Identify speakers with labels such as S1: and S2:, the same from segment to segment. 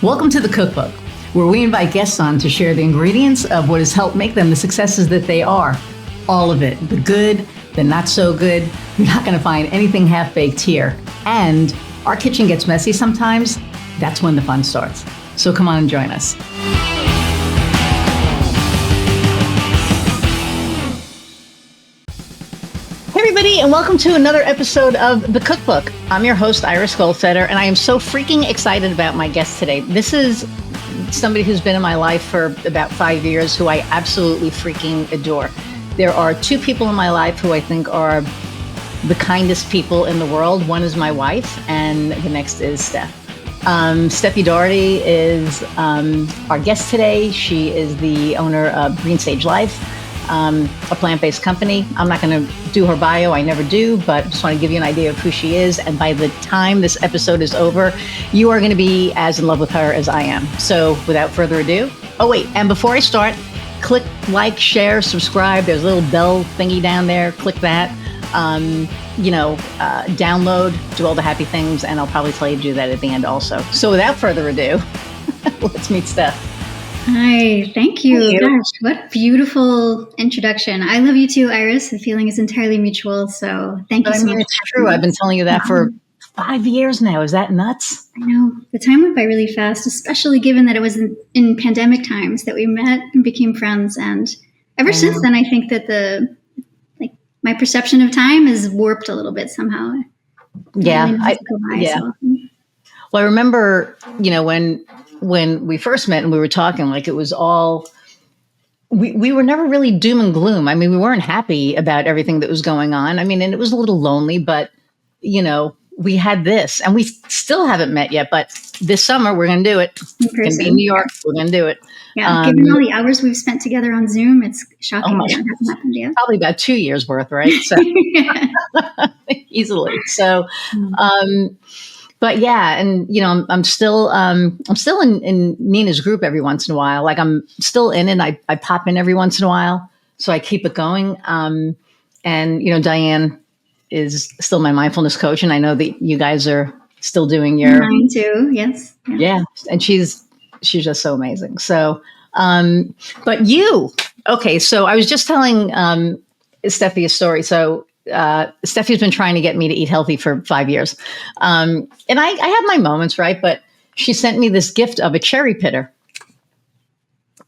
S1: Welcome to the Cookbook, where we invite guests on to share the ingredients of what has helped make them the successes that they are. All of it, the good, the not so good. You're not going to find anything half-baked here. And our kitchen gets messy sometimes. That's when the fun starts. So come on and join us. Hey everybody, and welcome to another episode of The Cookbook. I'm your host, Iris Goldfeder, and I am so freaking excited about my guest today. This is somebody who's been in my life for about 5 years, who I absolutely freaking adore. There are two people in my life who I think are the kindest people in the world. One is my wife, and the next is Steph. Stefanie Dougherty is our guest today. She is the owner of Green Sage Life, a plant-based company. I'm not going to do her bio. I never do, but just want to give you an idea of who she is. And by the time this episode is over, you are going to be as in love with her as I am. So without further ado, oh wait, and before I start, click like, share, subscribe. There's a little bell thingy down there. Click that. Download, do all the happy things, and I'll probably tell you to do that at the end also. So without further ado, let's meet Steph.
S2: Hi, thank you. Gosh, what beautiful introduction. I love you too, Iris. The feeling is entirely mutual. So thank you so much.
S1: It's true. I've been telling you that for 5 years now. Is that nuts?
S2: I know. The time went by really fast, especially given that it was in pandemic times that we met and became friends. And ever since then, I think that my perception of time is warped a little bit somehow.
S1: Yeah. Well, I remember, when we first met and we were talking, like it was all, we were never really doom and gloom. I mean, we weren't happy about everything that was going on. I mean, and it was a little lonely, but, we had this, and we still haven't met yet, but this summer we're going to do it. We're going to be in New York. We're going to do it.
S2: Yeah, given all the hours we've spent together on Zoom, it's shocking that it hasn't happened yet.
S1: Probably about 2 years worth, right? So easily. So, but yeah, and I'm still in Nina's group every once in a while. Like I'm still in it. I pop in every once in a while, so I keep it going. And Diane is still my mindfulness coach, and I know that you guys are still doing your
S2: mine too. Yes.
S1: Yeah, and she's just so amazing. So, but okay. So I was just telling Stephie a story. So. Steffi's been trying to get me to eat healthy for 5 years. And I have my moments, right? But she sent me this gift of a cherry pitter.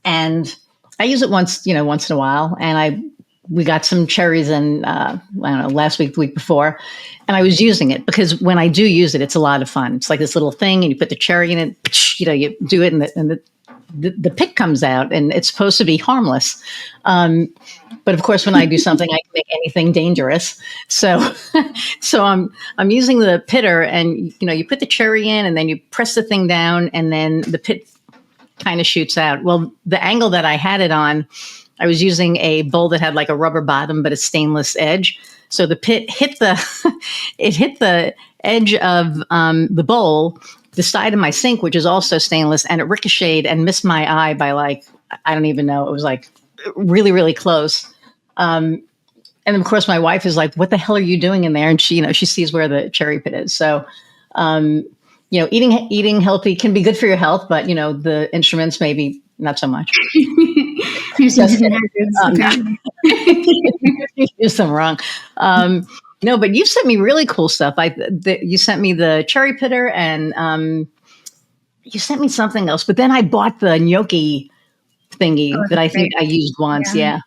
S1: And I use it once in a while. And we got some cherries in, I don't know, last week, the week before. And I was using it because when I do use it, it's a lot of fun. It's like this little thing and you put the cherry in it, you do it and the pit comes out, and it's supposed to be harmless. But of course, when I do something, I can make anything dangerous. So I'm using the pitter, and you put the cherry in, and then you press the thing down, and then the pit kind of shoots out. Well, the angle that I had it on, I was using a bowl that had like a rubber bottom, but a stainless edge. So the pit hit the edge of the bowl, the side of my sink, which is also stainless, and it ricocheted and missed my eye by like, I don't even know. It was like really, really close. And of course my wife is like, what the hell are you doing in there? And she sees where the cherry pit is. So, eating healthy can be good for your health, but the instruments, maybe not so much.
S2: There's some hidden hazards.
S1: You do something wrong. No, but you've sent me really cool stuff. You sent me the cherry pitter, and you sent me something else. But then I bought the gnocchi thingy that I think I used once. Yeah.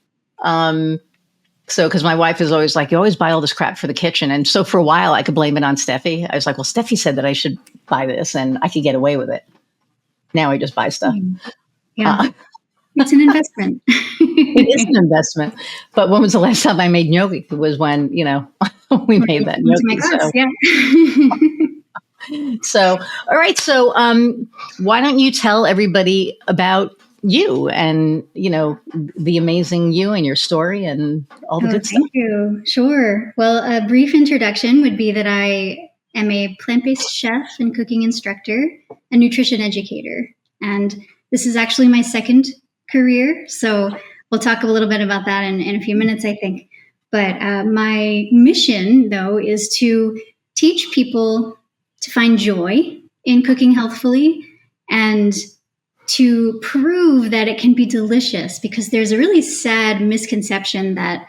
S1: So because my wife is always like, you always buy all this crap for the kitchen, and so for a while I could blame it on Steffi. I was like, well, Steffi said that I should buy this, and I could get away with it. Now I just buy stuff.
S2: Yeah. It's an investment.
S1: It is an investment. But when was the last time I made gnocchi? It was when, we made that gnocchi. So, all right. So why don't you tell everybody about you and, the amazing you and your story and all the good stuff?
S2: Thank you. Sure. Well, a brief introduction would be that I am a plant-based chef and cooking instructor, a nutrition educator. And this is actually my second career. So we'll talk a little bit about that in a few minutes, I think. But my mission, though, is to teach people to find joy in cooking healthfully and to prove that it can be delicious, because there's a really sad misconception that,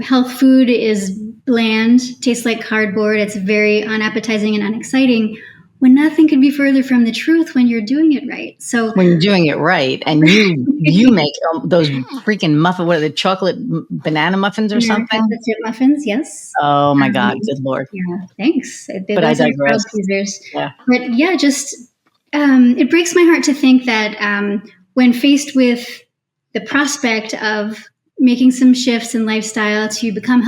S2: health food is bland, tastes like cardboard, it's very unappetizing and unexciting, when nothing could be further from the truth when you're doing it right. So
S1: when you're doing it right, and you make those freaking muffins, what are the chocolate banana muffins or something?
S2: Muffins, yes.
S1: Oh my God, good Lord.
S2: Yeah, thanks.
S1: But I digress.
S2: Yeah. But yeah, just it breaks my heart to think that when faced with the prospect of making some shifts in lifestyle to become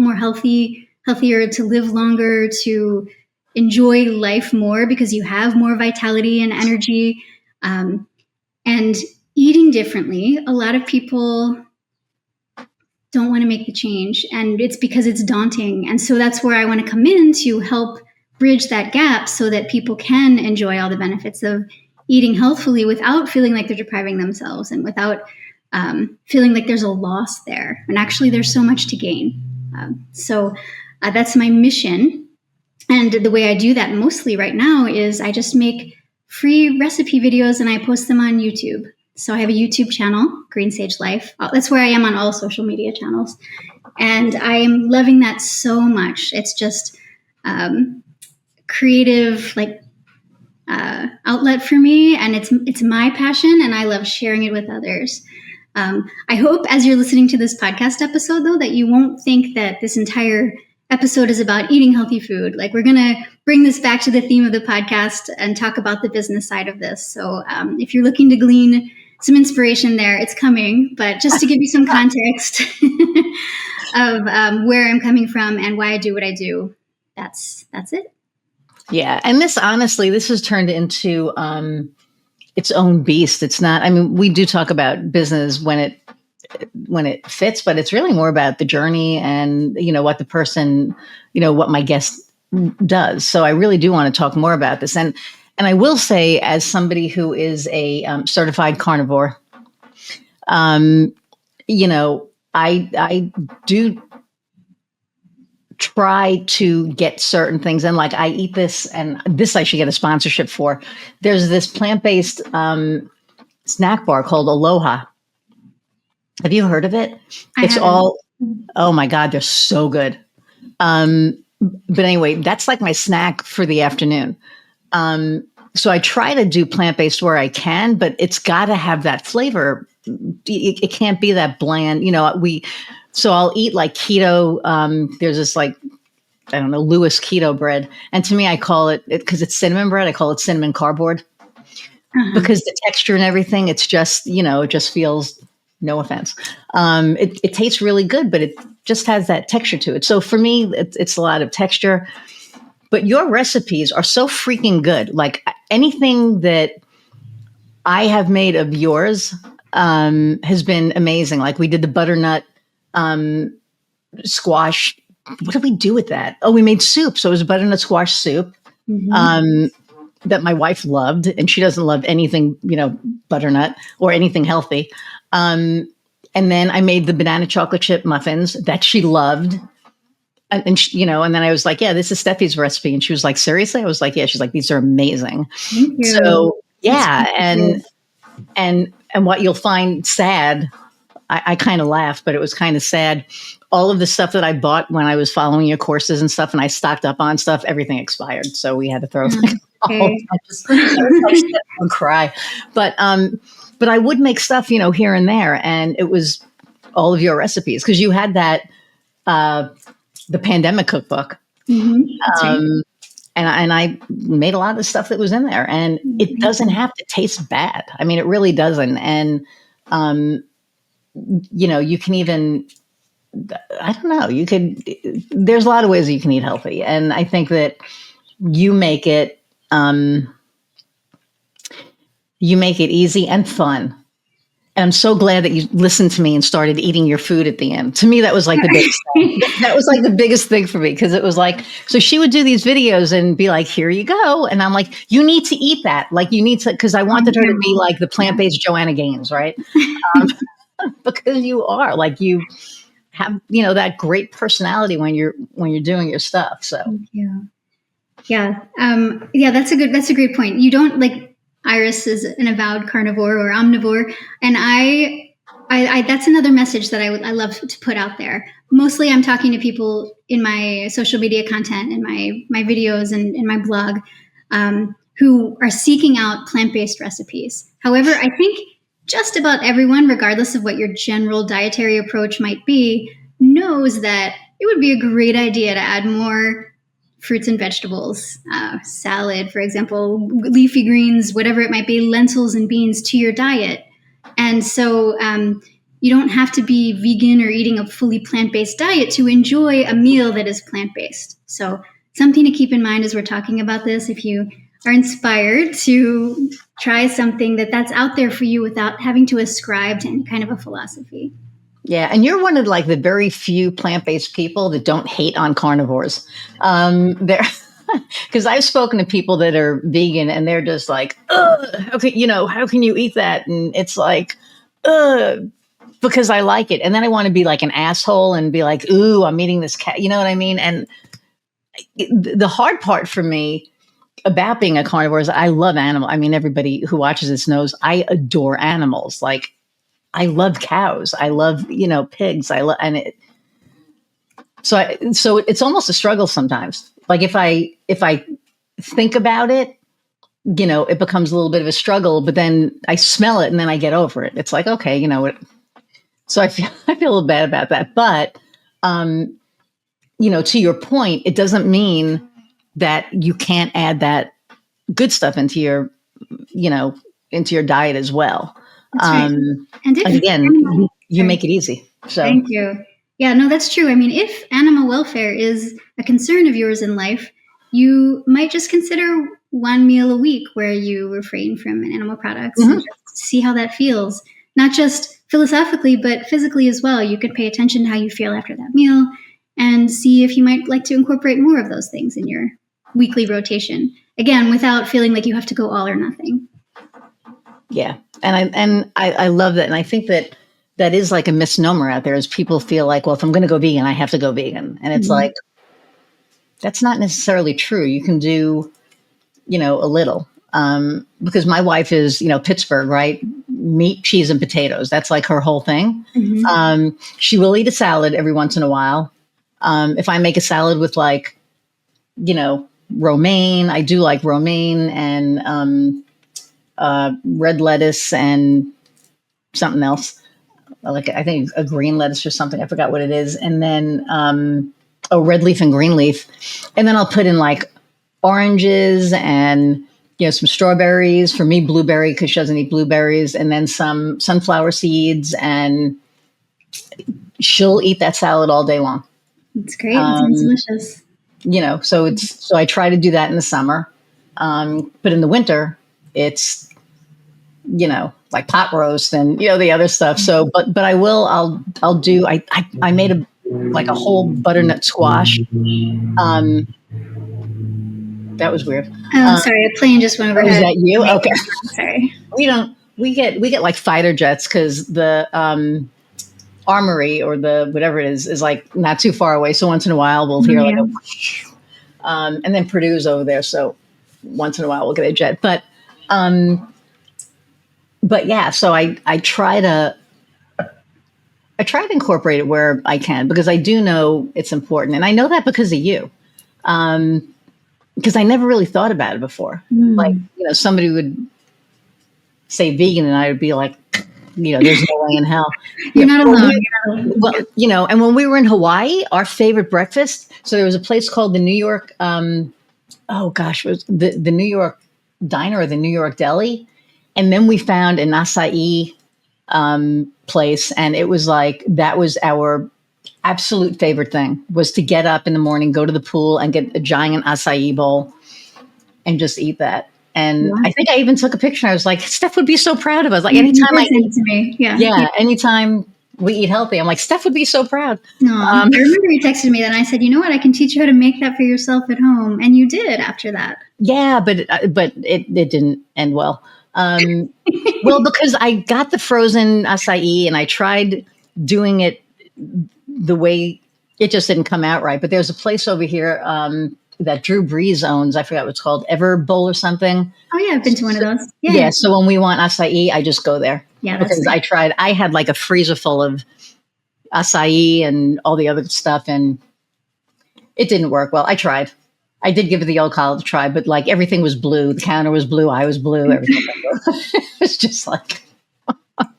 S2: more healthier, to live longer, to enjoy life more because you have more vitality and energy, and eating differently, a lot of people don't want to make the change, and it's because it's daunting. And so that's where I want to come in to help bridge that gap so that people can enjoy all the benefits of eating healthfully without feeling like they're depriving themselves, and without feeling like there's a loss there. And actually, there's so much to gain. So that's my mission. And the way I do that mostly right now is I just make free recipe videos and I post them on YouTube. So I have a YouTube channel, Green Sage Life. That's where I am on all social media channels. And I am loving that so much. It's just creative, outlet for me. And it's my passion, and I love sharing it with others. I hope as you're listening to this podcast episode, though, that you won't think that this entire episode is about eating healthy food. Like, we're going to bring this back to the theme of the podcast and talk about the business side of this. So if you're looking to glean some inspiration there, it's coming. But just to give you some context of where I'm coming from and why I do what I do, that's it. Yeah.
S1: And this has turned into its own beast. It's not, I mean, we do talk about business when it fits, but it's really more about the journey and, what the person, what my guest does. So I really do want to talk more about this. And I will say, as somebody who is a certified carnivore, I do try to get certain things. And like, I eat this, and this I should get a sponsorship for. There's this plant-based snack bar called Aloha. Have you heard of it? Oh my God, they're so good. But anyway, that's like my snack for the afternoon. So I try to do plant-based where I can, but it's got to have that flavor. It can't be that bland, so I'll eat like keto. There's this Lewis keto bread. And to me, I call it, because it's cinnamon bread, I call it cinnamon cardboard. Because the texture and everything, it's just, it just feels, no offense. It tastes really good, but it just has that texture to it. So for me, it's a lot of texture. But your recipes are so freaking good. Like, anything that I have made of yours has been amazing. Like, we did the butternut squash. What did we do with that? Oh, we made soup. So it was a butternut squash soup that my wife loved, and she doesn't love anything, butternut or anything healthy. And then I made the banana chocolate chip muffins that she loved. And she, and then I was like, yeah, this is Stephie's recipe. And she was like, seriously? I was like, yeah. She's like, these are amazing.
S2: Thank you.
S1: So yeah. And what you'll find sad, I kind of laughed, but it was kind of sad. All of the stuff that I bought when I was following your courses and stuff, and I stocked up on stuff, everything expired. So we had to throw I would cry. But I would make stuff, here and there. And it was all of your recipes, because you had that, the pandemic cookbook.
S2: Right.
S1: And I made a lot of the stuff that was in there, and it doesn't have to taste bad. I mean, it really doesn't. And, you can even, I don't know, there's a lot of ways that you can eat healthy. And I think that you make it easy and fun. And I'm so glad that you listened to me and started eating your food at the end. To me, that was like the biggest thing. That was like the biggest thing for me, because it was like, so she would do these videos and be like, here you go. And I'm like, you need to eat that. Like, you need to, because I wanted her to be like the plant-based Joanna Gaines, right? Because you are, like, you have, that great personality when you're doing your stuff. So
S2: Thank you. Yeah. Yeah, that's a great point. You don't like Iris is an avowed carnivore or omnivore. And I that's another message that I love to put out there. Mostly I'm talking to people in my social media content and my videos and in my blog, who are seeking out plant-based recipes. However, I think just about everyone, regardless of what your general dietary approach might be, knows that it would be a great idea to add more fruits and vegetables, salad, for example, leafy greens, whatever it might be, lentils and beans to your diet. And so you don't have to be vegan or eating a fully plant-based diet to enjoy a meal that is plant-based. So something to keep in mind as we're talking about this, if you are inspired to try something that's out there for you without having to ascribe to any kind of a philosophy.
S1: Yeah, and you're one of like the very few plant-based people that don't hate on carnivores. There, because I've spoken to people that are vegan and they're just like, ugh, okay, how can you eat that? And it's like, ugh, because I like it, and then I want to be like an asshole and be like, ooh, I'm eating this cat. You know what I mean? And the hard part for me about being a carnivore is I love animals. I mean, everybody who watches this knows I adore animals. Like, I love cows. I love, pigs. I love, and it. So it's almost a struggle sometimes. Like if I think about it, it becomes a little bit of a struggle. But then I smell it, and then I get over it. It's like, okay, it. So I feel a little bad about that. But to your point, it doesn't mean that you can't add that good stuff into your diet as well.
S2: That's right.
S1: And again, you make it easy. So
S2: thank you. Yeah, no, that's true. I mean, if animal welfare is a concern of yours in life, you might just consider one meal a week where you refrain from animal products and just see how that feels. Not just philosophically, but physically as well. You could pay attention to how you feel after that meal and see if you might like to incorporate more of those things in your weekly rotation. Again, without feeling like you have to go all or nothing.
S1: Yeah. And I love that. And I think that is like a misnomer out there, is people feel like, well, if I'm going to go vegan, I have to go vegan. And it's like, that's not necessarily true. You can do, a little. Because my wife is, Pittsburgh, right? Meat, cheese, and potatoes. That's like her whole thing. She will eat a salad every once in a while. If I make a salad with like, romaine, I do like romaine and red lettuce and something else. Like I think a green lettuce or something. I forgot what it is. And then red leaf and green leaf. And then I'll put in like oranges and some strawberries. For me, blueberry, because she doesn't eat blueberries, and then some sunflower seeds, and she'll eat that salad all day long.
S2: It's great. It sounds delicious.
S1: So I try to do that in the summer. But in the winter, it's like pot roast and the other stuff. So, but I'll do. I made a whole butternut squash. That was weird.
S2: Oh, sorry, a plane just went overhead.
S1: Was that you? Okay.
S2: Sorry.
S1: We get like fighter jets because the armory or the whatever it is like not too far away. So once in a while we'll hear like and then Purdue's over there. So once in a while we'll get a jet. But yeah, so I try to incorporate it where I can, because I do know it's important. And I know that because of you. Because I never really thought about it before. Like, somebody would say vegan and I would be like, there's no way in hell.
S2: You're not alone.
S1: Well, and when we were in Hawaii, our favorite breakfast, so there was a place called the New York, it was the New York Diner or the New York Deli. And then we found an acai place, and it was like, that was our absolute favorite thing, was to get up in the morning, go to the pool and get a giant acai bowl and just eat that. And I think I even took a picture. I was like, Steph would be so proud of us. Like anytime anytime we eat healthy, I'm like, Steph would be so proud.
S2: I remember you texted me that, and I said, you know what, I can teach you how to make that for yourself at home. And you did after that. Yeah,
S1: but it didn't end well. Well, because I got the frozen acai and I tried doing it the way it just didn't come out right. But there's a place over here that Drew Brees owns. I forgot what it's called, Ever Bowl or something.
S2: Oh yeah, I've been to one of those.
S1: Yeah. So when we want acai, I just go there.
S2: Yeah, that's
S1: because
S2: nice.
S1: I had like a freezer full of acai and all the other stuff, and it didn't work well. I tried. I did give it the old college try, but like everything was blue. The counter was blue. I was blue. Everything was blue. It was just like, but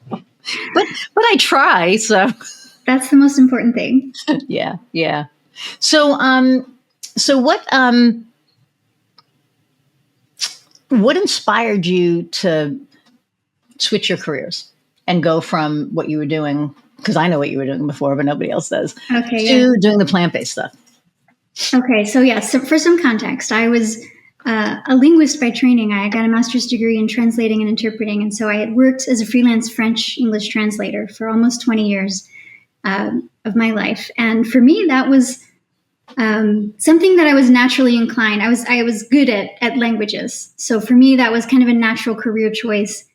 S1: I try. So
S2: that's the most important thing.
S1: Yeah. Yeah. So, what inspired you to switch your careers and go from what you were doing? Because I know what you were doing before, but nobody else does.
S2: Okay.
S1: To doing the plant-based stuff.
S2: Okay. So for some context, I was a linguist by training. I got a master's degree in translating and interpreting. And so I had worked as a freelance French-English translator for almost 20 years of my life. And for me, that was something that I was naturally inclined. I was good at languages. So for me, that was kind of a natural career choice.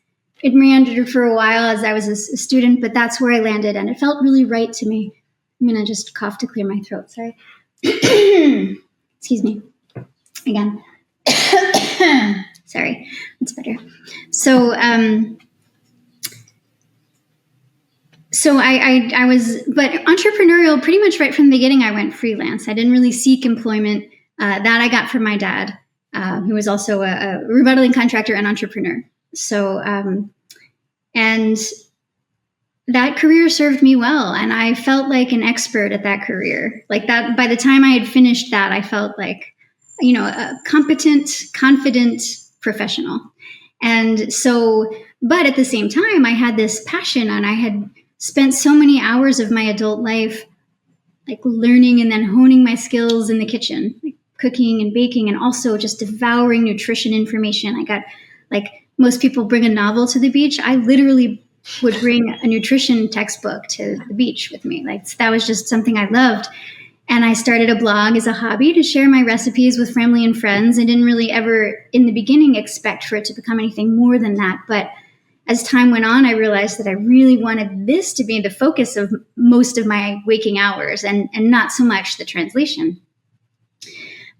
S2: It meandered for a while as I was a student, but that's where I landed. And it felt really right to me. I'm going to just cough to clear my throat. Sorry. Excuse me. Again. Sorry. That's better. So I was, but entrepreneurial pretty much right from the beginning. I went freelance. I didn't really seek employment. That I got from my dad, who was also a remodeling contractor and entrepreneur. So, and that career served me well. And I felt like an expert at that career. Like that, by the time I had finished that, I felt like, a competent, confident professional. And so, but at the same time, I had this passion, and I had spent so many hours of my adult life like learning and then honing my skills in the kitchen, like cooking and baking, and also just devouring nutrition information. I got, like most people bring a novel to the beach. I literally would bring a nutrition textbook to the beach with me. Like that was just something I loved. And I started a blog as a hobby to share my recipes with family and friends. I didn't really ever in the beginning expect for it to become anything more than that. But as time went on, I realized that I really wanted this to be the focus of most of my waking hours and not so much the translation.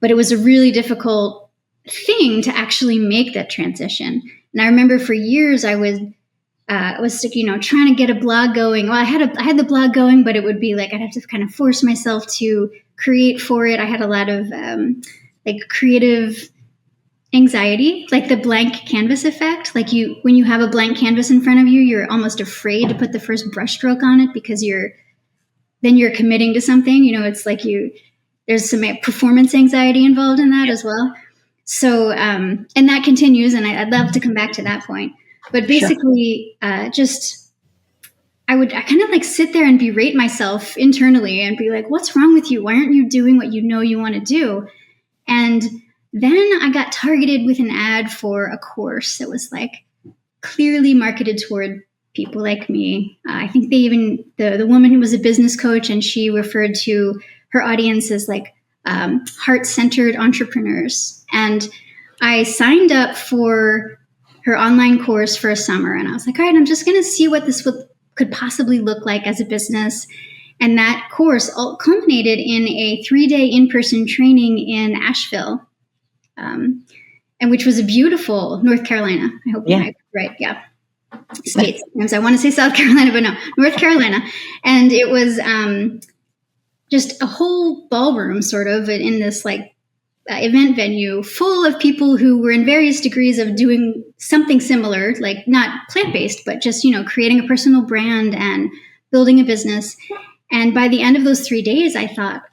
S2: But it was a really difficult thing to actually make that transition. And I remember for years I was trying to get a blog going. Well, I had the blog going, but it would be like I'd have to kind of force myself to create for it. I had a lot of like creative anxiety, like the blank canvas effect. Like when you have a blank canvas in front of you, you're almost afraid to put the first brushstroke on it because you're committing to something. It's like there's some performance anxiety involved in that as well. So, and that continues, and I'd love to come back to that point. But basically, I kind of like sit there and berate myself internally and be like, what's wrong with you? Why aren't you doing what you want to do? And then I got targeted with an ad for a course that was like clearly marketed toward people like me. I think they even, the woman who was a business coach, and she referred to her audience as like heart-centered entrepreneurs. And I signed up for her online course for a summer, and I was like, all right, I'm just going to see what this could possibly look like as a business. And that course culminated in a 3-day in-person training in Asheville, and which was a beautiful North Carolina. I hope I'm right. Yeah. States. Sometimes I want to say South Carolina, but no, North Carolina. And it was just a whole ballroom sort of in this like event venue full of people who were in various degrees of doing something similar, like not plant-based, but just, creating a personal brand and building a business. And by the end of those 3 days, I thought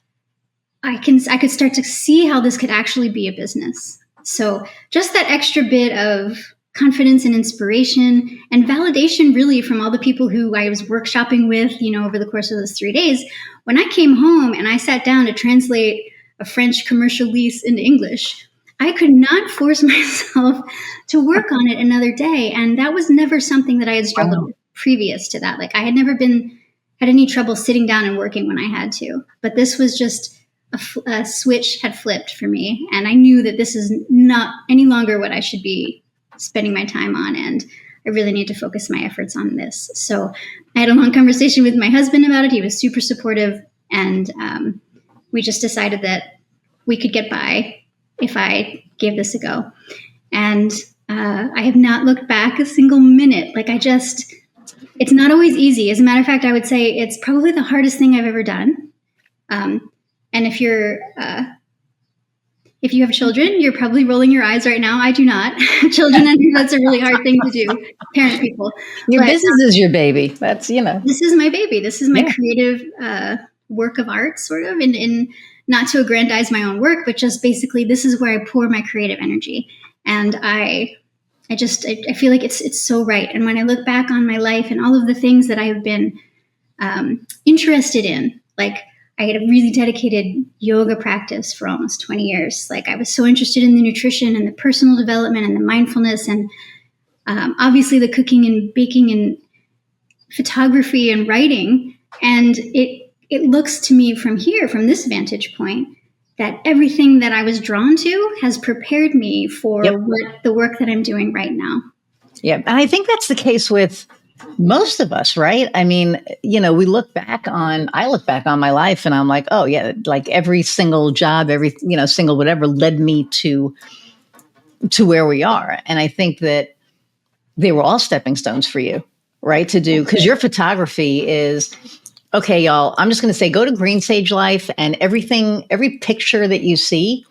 S2: I could start to see how this could actually be a business. So just that extra bit of confidence and inspiration and validation really from all the people who I was workshopping with, over the course of those 3 days. When I came home and I sat down to translate a French commercial lease into English, I could not force myself to work on it another day. And that was never something that I had struggled with previous to that. Like I had never had any trouble sitting down and working when I had to. But this was just a switch had flipped for me. And I knew that this is not any longer what I should be spending my time on. And I really need to focus my efforts on this. So I had a long conversation with my husband about it. He was super supportive. And we just decided that we could get by if I gave this a go. And I have not looked back a single minute. Like it's not always easy. As a matter of fact, I would say it's probably the hardest thing I've ever done. And if you have children, you're probably rolling your eyes right now. I do not. Children, I think that's a really hard thing to do, parent people.
S1: Your business is your baby. That's,
S2: This is my baby. This is my creative work of art, sort of, in not to aggrandize my own work, but just basically this is where I pour my creative energy. And I feel like it's so right. And when I look back on my life and all of the things that I have been interested in, like I had a really dedicated yoga practice for almost 20 years. Like I was so interested in the nutrition and the personal development and the mindfulness and obviously the cooking and baking and photography and writing. And it looks to me from here, from this vantage point, that everything that I was drawn to has prepared me for the work that I'm doing right now.
S1: Yeah. And I think that's the case with most of us, right? I mean, I look back on my life and I'm like, oh yeah, like every single job, every, single whatever led me to where we are. And I think that they were all stepping stones for you, right? To do, because your photography is, okay, y'all, I'm just going to say, go to Green Sage Life and every picture that you see,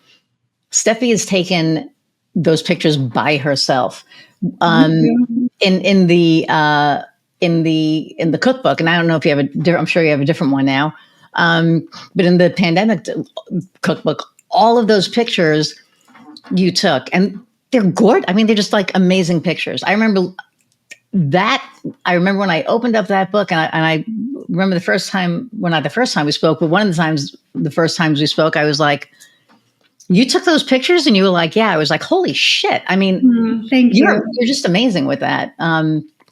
S1: Stephie has taken those pictures by herself. In the cookbook, and I don't know if you have I'm sure you have a different one now. But in the pandemic cookbook, all of those pictures you took, and they're gorgeous. I mean, they're just like amazing pictures. I remember when I opened up that book, and I remember the first time we spoke, but one of the first times we spoke, I was like, you took those pictures and you were like, yeah, I was like, holy shit. I mean,
S2: thank you.
S1: You're just amazing with that.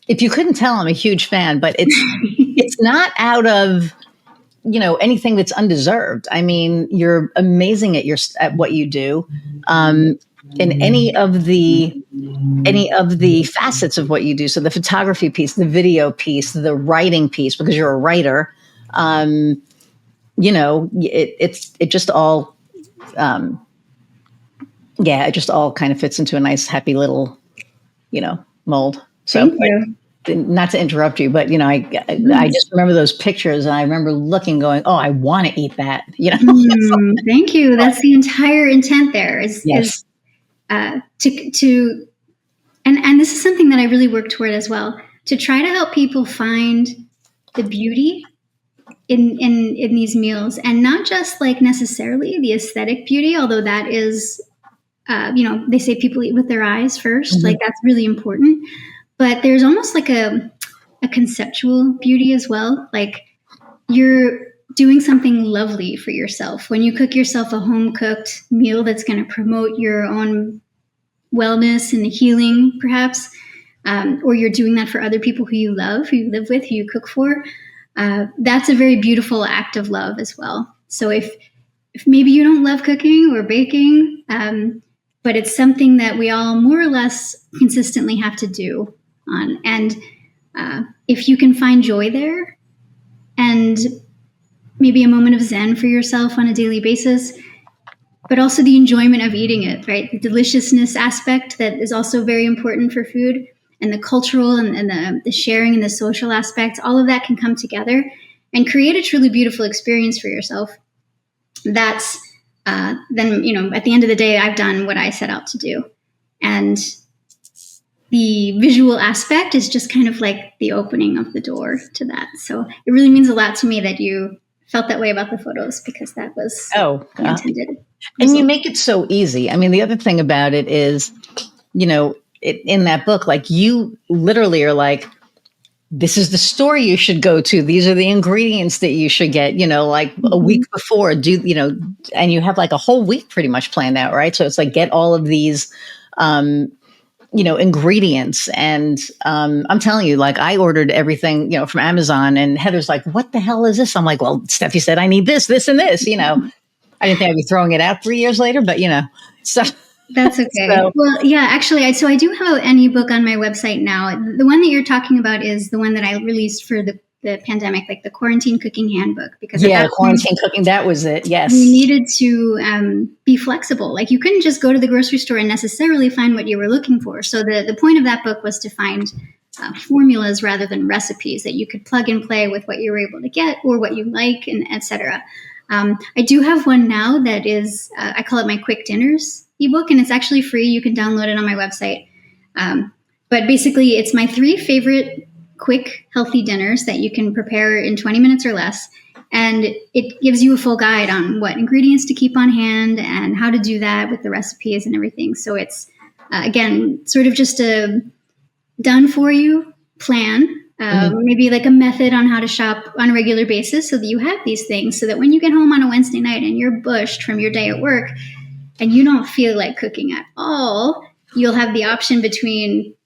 S1: If you couldn't tell, I'm a huge fan, but it's not out of, anything that's undeserved. I mean, you're amazing at what you do. In any of the facets of what you do. So the photography piece, the video piece, the writing piece, because you're a writer, it just all, it just all kind of fits into a nice, happy little, mold. So,
S2: thank you.
S1: Not to interrupt you, but I just remember those pictures, and I remember looking, going, "Oh, I want to eat that."
S2: Thank you. That's the entire intent there. Is and this is something that I really work toward as well, to try to help people find the beauty in these meals, and not just like necessarily the aesthetic beauty, although that is, they say people eat with their eyes first. Mm-hmm. Like that's really important. But there's almost like a conceptual beauty as well. Like you're doing something lovely for yourself when you cook yourself a home cooked meal that's going to promote your own wellness and healing, perhaps, or you're doing that for other people who you love, who you live with, who you cook for. That's a very beautiful act of love as well. So if maybe you don't love cooking or baking, but it's something that we all more or less consistently have to do on. And if you can find joy there and maybe a moment of Zen for yourself on a daily basis, but also the enjoyment of eating it, right? The deliciousness aspect that is also very important for food, and the cultural and the sharing and the social aspects, all of that can come together and create a truly beautiful experience for yourself. That's then, at the end of the day, I've done what I set out to do. And the visual aspect is just kind of like the opening of the door to that. So it really means a lot to me that you felt that way about the photos, because that was intended.
S1: And you make it so easy. I mean, the other thing about it is, in that book, like you literally are like, this is the store you should go to. These are the ingredients that you should get, like a week before, and you have like a whole week pretty much planned out, right? So it's like, get all of these, ingredients. And I'm telling you, like I ordered everything, from Amazon, and Heather's like, what the hell is this? I'm like, well, Stephie said, I need this, this, and this, I didn't think I'd be throwing it out 3 years later, but so.
S2: That's okay. Well, yeah, actually, I do have an ebook on my website now. The one that you're talking about is the one that I released for the the pandemic, like the quarantine cooking handbook, because
S1: the quarantine cooking, that was it. Yes.
S2: We needed to be flexible. Like you couldn't just go to the grocery store and necessarily find what you were looking for. So the point of that book was to find formulas rather than recipes that you could plug and play with what you were able to get or what you like, and etc. I do have one now that is, I call it my quick dinners ebook, and it's actually free. You can download it on my website. But basically, it's my 3 favorite quick, healthy dinners that you can prepare in 20 minutes or less. And it gives you a full guide on what ingredients to keep on hand and how to do that with the recipes and everything. So it's, again, sort of just a done for you plan, maybe like a method on how to shop on a regular basis so that you have these things, so that when you get home on a Wednesday night and you're bushed from your day at work and you don't feel like cooking at all, you'll have the option between,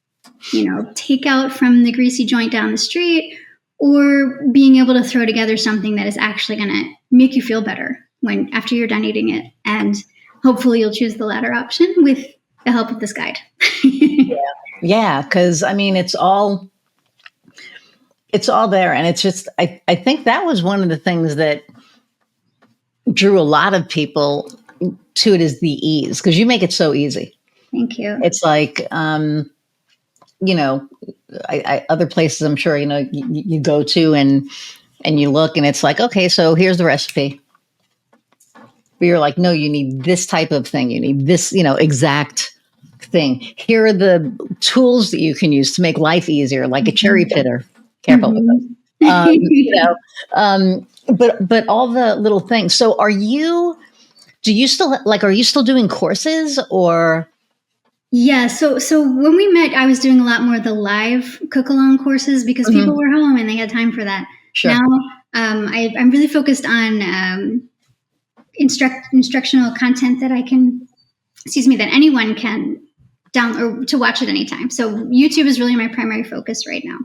S2: takeout from the greasy joint down the street, or being able to throw together something that is actually going to make you feel better after you're done eating it. And hopefully you'll choose the latter option with the help of this guide.
S1: Yeah. Cause I mean, it's all there. And it's just, I think that was one of the things that drew a lot of people to it, is the ease. Cause you make it so easy.
S2: Thank you.
S1: It's like, other places I'm sure, you go to and you look and it's like, okay, so here's the recipe. But you're like, no, you need this type of thing. You need this, exact thing. Here are the tools that you can use to make life easier, like a cherry pitter. Careful with those. But all the little things. So are you still doing courses or?
S2: Yeah. So when we met, I was doing a lot more of the live cook along courses because people were home and they had time for that.
S1: Sure.
S2: Now, I'm really focused on instructional content that that anyone can download or to watch at any time. So YouTube is really my primary focus right now.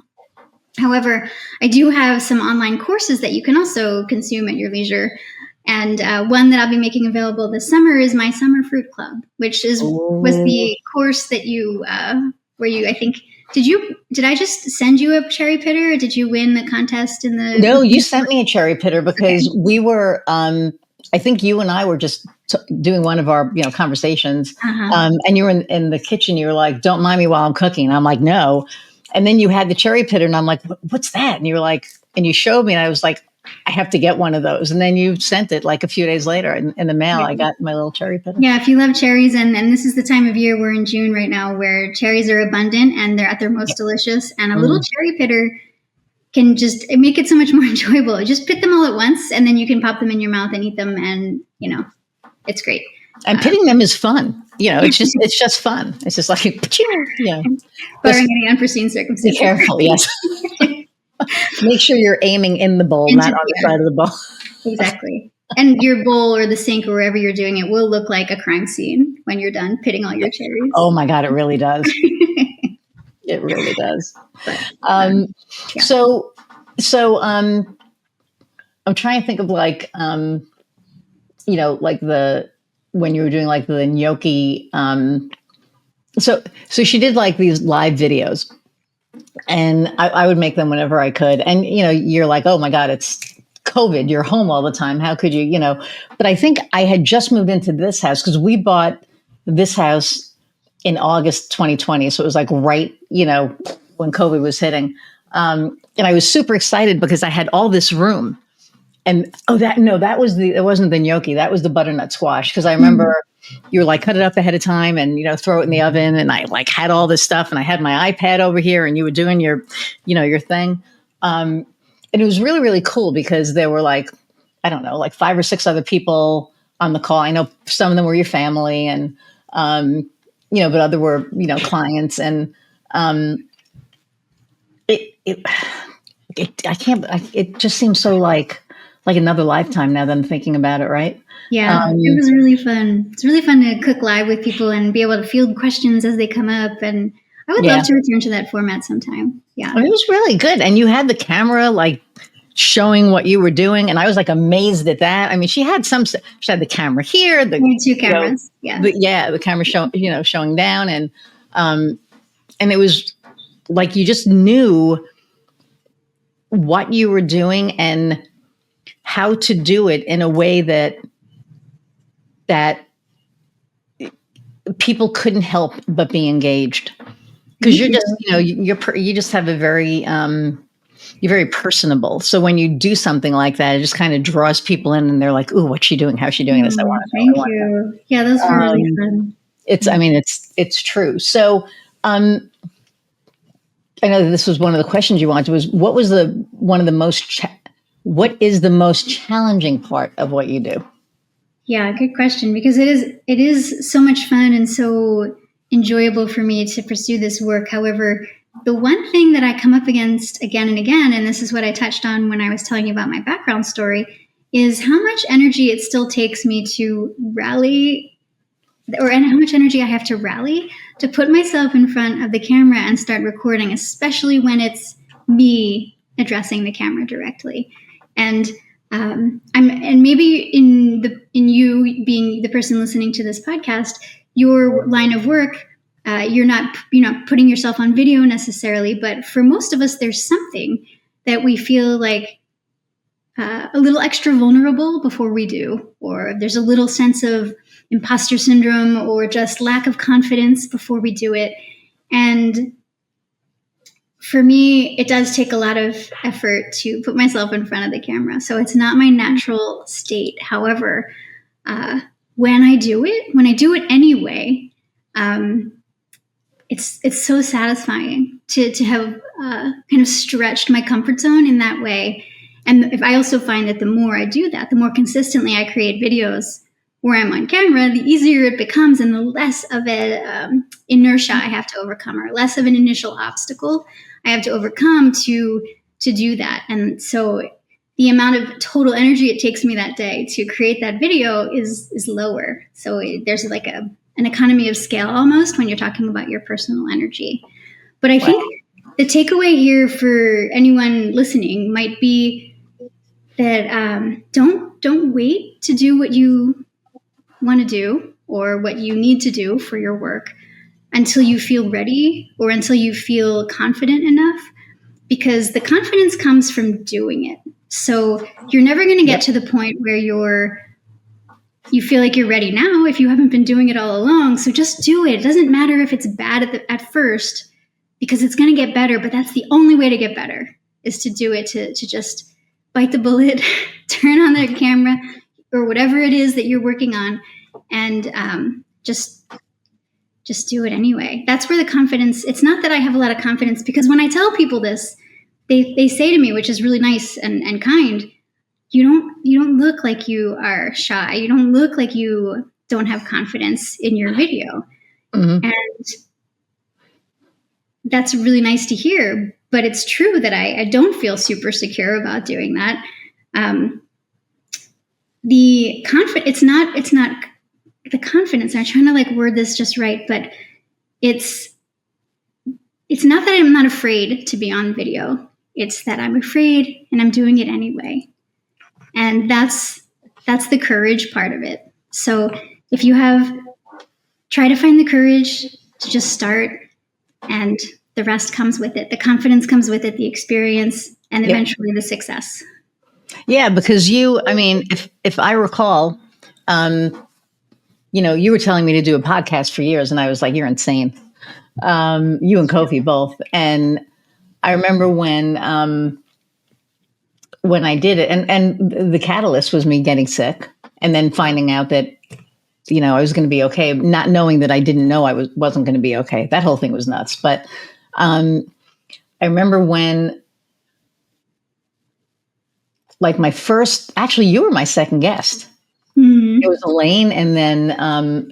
S2: However, I do have some online courses that you can also consume at your leisure. And one that I'll be making available this summer is my Summer Fruit Club, which was the course that I think, did I just send you a cherry pitter, or did you win the contest in the?
S1: No, you sent me a cherry pitter because we were, I think you and I were just doing one of our, conversations, and you were in the kitchen. You were like, "Don't mind me while I'm cooking." And I'm like, "No." And then you had the cherry pitter, and I'm like, "What's that?" And you were like, and you showed me, and I was like, I have to get one of those. And then you sent it like a few days later in the mail. I got my little cherry pitter.
S2: Yeah, if you love cherries, and this is the time of year, we're in June right now, where cherries are abundant and they're at their most delicious. And a little cherry pitter can just make it so much more enjoyable. Just pit them all at once, and then you can pop them in your mouth and eat them, and it's great.
S1: And pitting them is fun. It's just fun. It's just like,
S2: barring any unforeseen circumstances.
S1: Be careful, yes. Make sure you're aiming in the bowl, not on the side of the bowl.
S2: Exactly. And your bowl or the sink or wherever you're doing it will look like a crime scene when you're done pitting all your cherries.
S1: Oh my God, it really does. It really does. But, So I'm trying to think of when you were doing like the gnocchi. So she did like these live videos. And I would make them whenever I could. And, you're like, oh my God, it's COVID. You're home all the time. How could you, but I think I had just moved into this house because we bought this house in August 2020. So it was like right, when COVID was hitting. And I was super excited because I had all this room. And it wasn't the gnocchi. That was the butternut squash. Cause I remember you were like, cut it up ahead of time and, throw it in the oven. And I like had all this stuff and I had my iPad over here and you were doing your, your thing. And it was really, really cool because there were like, I don't know, like 5 or 6 other people on the call. I know some of them were your family and, but other were, clients. And it just seems so like another lifetime now that I'm thinking about it, right?
S2: Yeah, it was really fun. It's really fun to cook live with people and be able to field questions as they come up. And I would love to return to that format sometime. Yeah.
S1: It was really good. And you had the camera like showing what you were doing. And I was like amazed at that. I mean, she had the camera here.
S2: We had 2 cameras.
S1: The camera showing down. And it was like, you just knew what you were doing and how to do it in a way that people couldn't help but be engaged. Because you're just, you just have a very, you're very personable. So when you do something like that, it just kind of draws people in, and they're like, "Ooh, what's she doing? How's she doing this? I want to know."
S2: Thank you. Yeah, those were really fun.
S1: It's true. So, I know that this was one of the questions you wanted. Was what is the most challenging part of what you do?
S2: Yeah, good question, because it is so much fun and so enjoyable for me to pursue this work. However, the one thing that I come up against again and again, and this is what I touched on when I was telling you about my background story, is how much energy it still takes me to rally, and how much energy I have to rally to put myself in front of the camera and start recording, especially when it's me addressing the camera directly. And and maybe in you being the person listening to this podcast, your line of work, you're not putting yourself on video necessarily, but for most of us, there's something that we feel like a little extra vulnerable before we do, or there's a little sense of imposter syndrome or just lack of confidence before we do it. And for me, it does take a lot of effort to put myself in front of the camera. So it's not my natural state. However, when I do it anyway, it's so satisfying to have kind of stretched my comfort zone in that way. And if I also find that the more I do that, the more consistently I create videos where I'm on camera, the easier it becomes, and the less of an inertia I have to overcome, or less of an initial obstacle I have to overcome to do that. And so the amount of total energy it takes me that day to create that video is lower. So there's like an economy of scale almost when you're talking about your personal energy. But I think the takeaway here for anyone listening might be that don't wait to do what you want to do or what you need to do for your work until you feel ready or until you feel confident enough, because the confidence comes from doing it. So you're never going to get to the point where you feel like you're ready now if you haven't been doing it all along. So just do it. It doesn't matter if it's bad at first, because it's going to get better. But that's the only way to get better, is to do it, to just bite the bullet, turn on the camera or whatever it is that you're working on, and just do it anyway. That's where the confidence, it's not that I have a lot of confidence, because when I tell people this, they say to me, which is really nice and kind, you don't look like you are shy. You don't look like you don't have confidence in your video. Mm-hmm. And that's really nice to hear, but it's true that I don't feel super secure about doing that. The confidence, it's not the confidence. I'm trying to word this just right, but it's not that I'm not afraid to be on video. It's that I'm afraid and I'm doing it anyway. And that's the courage part of it. So if you try to find the courage to just start, and the rest comes with it. The confidence comes with it, the experience, and eventually the success.
S1: Yeah, because if I recall, you were telling me to do a podcast for years, and I was like, you're insane. You and Kofi both. And I remember when I did it, and the catalyst was me getting sick and then finding out that, I was going to be okay, not knowing that I didn't know I wasn't going to be okay. That whole thing was nuts. But I remember when, you were my second guest. Mm-hmm. It was Elaine, and then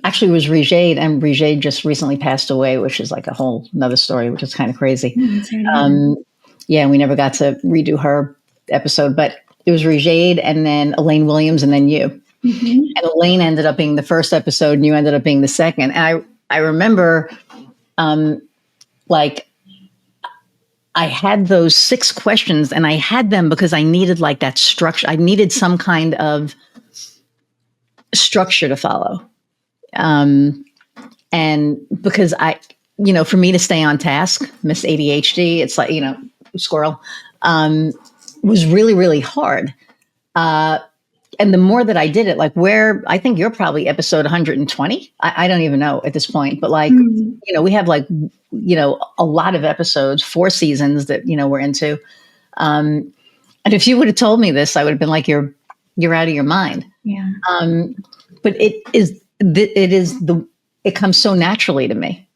S1: actually it was Rigade, and Rigade just recently passed away, which is like a whole another story, which is kind of crazy. We never got to redo her episode, but it was Rigade, and then Elaine Williams, and then you. Mm-hmm. And Elaine ended up being the first episode, and you ended up being the second. And I remember, I had those 6 questions, and I had them because I needed that structure. I needed some kind of structure to follow. And because for me to stay on task, Miss ADHD, it's squirrel. was really, really hard. And the more that I did it, like I think you're probably episode 120. I don't even know at this point, but like, we have like, a lot of episodes, 4 seasons that, we're into. And if you would have told me this, I would have been like, you're out of your mind.
S2: Yeah.
S1: But it comes so naturally to me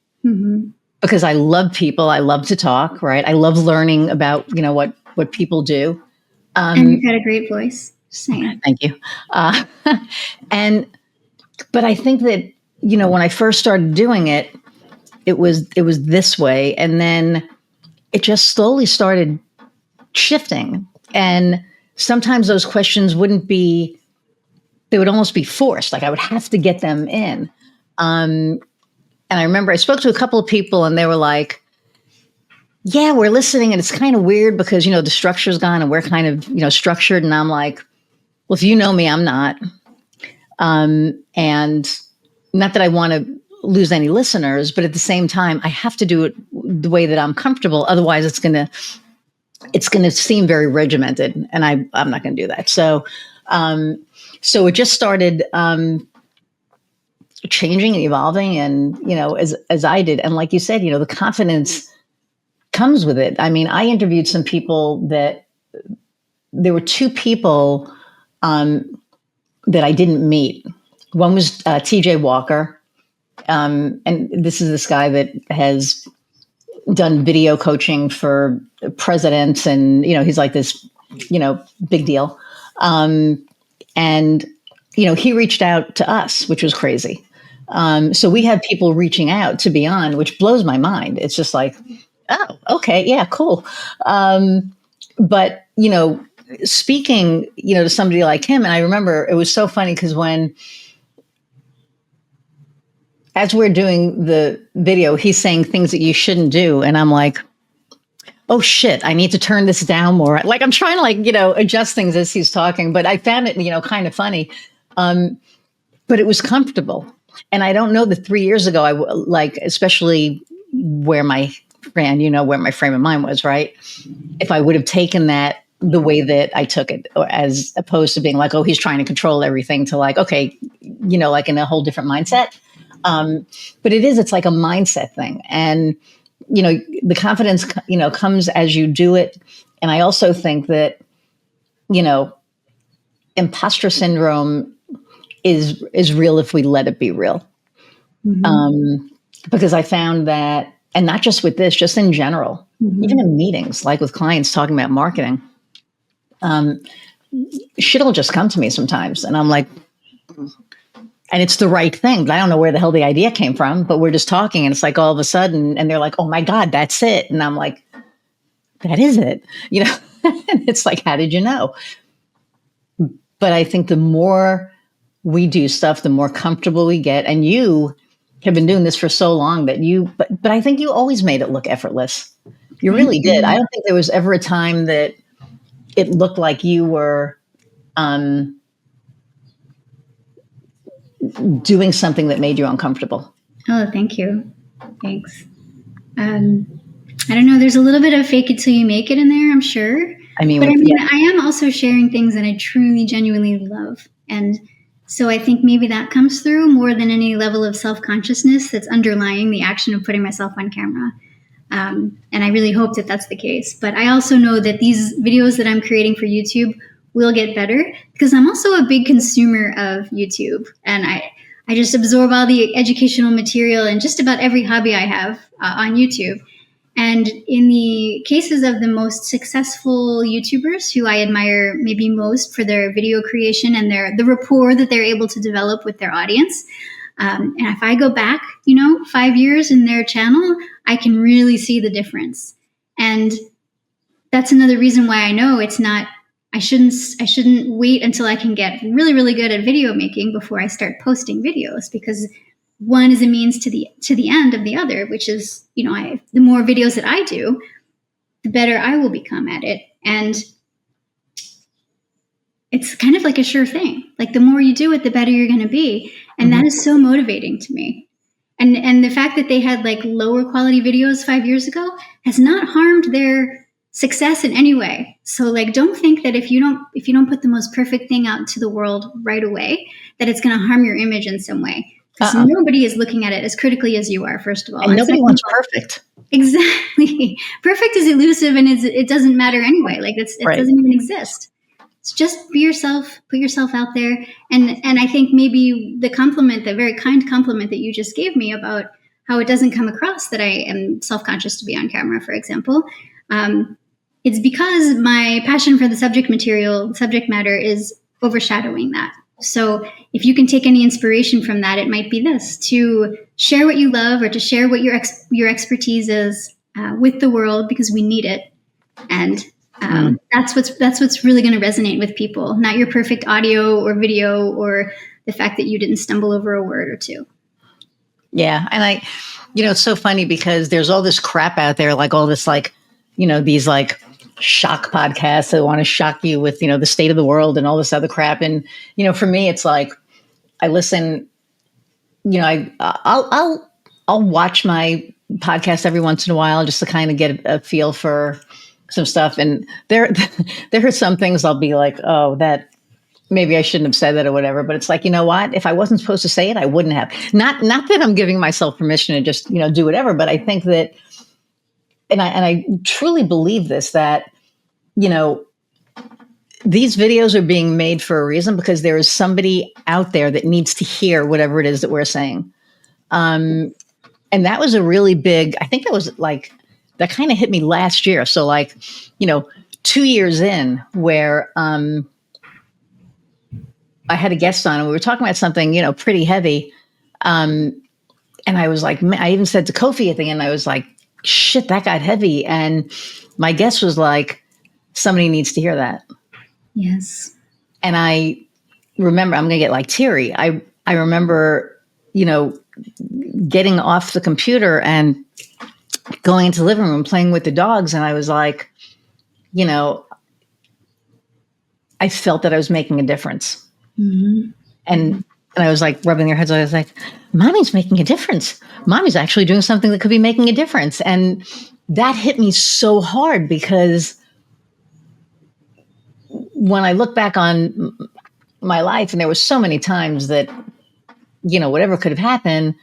S1: because I love people. I love to talk, right? I love learning about, what people do.
S2: And you've got a great voice. Same.
S1: Thank you. But I think that, when I first started doing it, it was this way. And then it just slowly started shifting. And sometimes those questions they would almost be forced. Like I would have to get them in. And I remember I spoke to a couple of people and they were like, yeah, we're listening. And it's kind of weird because, the structure's gone and we're kind of, structured. And I'm like, well, if you know me, I'm not. And not that I want to lose any listeners, but at the same time, I have to do it the way that I'm comfortable. Otherwise, it's going to seem very regimented, and I'm not going to do that. So it just started changing and evolving, and as I did, and like you said, the confidence comes with it. I mean, I interviewed some people that there were 2 people that I didn't meet. One was TJ Walker. And this guy that has done video coaching for presidents. And, he's like this, big deal. And, he reached out to us, which was crazy. So we have people reaching out to be on, which blows my mind. It's just like, oh, okay. Yeah, cool. But, speaking, to somebody like him, and I remember it was so funny because as we're doing the video, he's saying things that you shouldn't do. And I'm like, oh shit, I need to turn this down more. Like I'm trying to adjust things as he's talking, but I found it, kind of funny. But it was comfortable. And I don't know that 3 years ago, especially where my frame of mind was, right? If I would have taken that the way that I took it, as opposed to being like, oh, he's trying to control everything, to like, okay, like in a whole different mindset. But it's like a mindset thing. And, the confidence, comes as you do it. And I also think that, imposter syndrome is real if we let it be real. Because I found that, and not just with this, just in general, even in meetings, like with clients talking about marketing, shit will just come to me sometimes. And I'm like, and it's the right thing, but I don't know where the hell the idea came from, but we're just talking and it's like all of a sudden, and they're like, oh my God, that's it. And I'm like, that is it, and it's like, how did you know? But I think the more we do stuff, the more comfortable we get. And you have been doing this for so long that but I think you always made it look effortless. You really did. I don't think there was ever a time that it looked like you were doing something that made you uncomfortable.
S2: Oh, thank you. Thanks. I don't know. There's a little bit of fake it till you make it in there, I'm sure. I am also sharing things that I truly, genuinely love. And so I think maybe that comes through more than any level of self-consciousness that's underlying the action of putting myself on camera. And I really hope that that's the case. But I also know that these videos that I'm creating for YouTube will get better because I'm also a big consumer of YouTube. And I just absorb all the educational material and just about every hobby I have on YouTube. And in the cases of the most successful YouTubers who I admire maybe most for their video creation and the rapport that they're able to develop with their audience, and if I go back, 5 years in their channel, I can really see the difference. And that's another reason why I know it's not, I shouldn't wait until I can get really, really good at video making before I start posting videos, because one is a means to the end of the other, which is, the more videos that I do, the better I will become at it. And it's kind of like a sure thing. Like the more you do it, the better you're going to be. And that is so motivating to me. And the fact that they had like lower quality videos 5 years ago has not harmed their success in any way. So like, don't think that if you don't put the most perfect thing out to the world right away, that it's going to harm your image in some way. Because nobody is looking at it as critically as you are, first of all.
S1: And nobody wants perfect.
S2: Exactly. Perfect is elusive, and it doesn't matter anyway. Like it doesn't even exist. It's just be yourself, put yourself out there. And I think maybe the very kind compliment that you just gave me about how it doesn't come across that I am self-conscious to be on camera, for example, it's because my passion for the subject matter is overshadowing that. So if you can take any inspiration from that, it might be this: to share what you love, or to share what your expertise is with the world, because we need it. And that's what's really going to resonate with people, not your perfect audio or video, or the fact that you didn't stumble over a word or two.
S1: Yeah. And it's so funny because there's all this crap out there, like all this, like, these like shock podcasts that want to shock you with, the state of the world and all this other crap. And, for me, it's like, I listen, I'll watch my podcast every once in a while just to kind of get a feel for some stuff. And there are some things I'll be like, oh, that maybe I shouldn't have said that or whatever. But it's like, you know what? If I wasn't supposed to say it, I wouldn't have. Not that I'm giving myself permission to just, do whatever. But I think that, and I truly believe this, that, these videos are being made for a reason, because there is somebody out there that needs to hear whatever it is that we're saying. And that was a really big, I think that was like, that kind of hit me last year. So like, 2 years in, where I had a guest on and we were talking about something, pretty heavy. And I was like, I even said to Kofi at the end, I was like, shit, that got heavy. And my guest was like, somebody needs to hear that.
S2: Yes.
S1: And I remember, I'm going to get like teary. I remember, getting off the computer and going into the living room, playing with the dogs. And I was like, I felt that I was making a difference.
S2: Mm-hmm.
S1: And I was like rubbing their heads. I was like, Mommy's making a difference. Mommy's actually doing something that could be making a difference. And that hit me so hard, because when I look back on my life, and there were so many times that, whatever could have happened,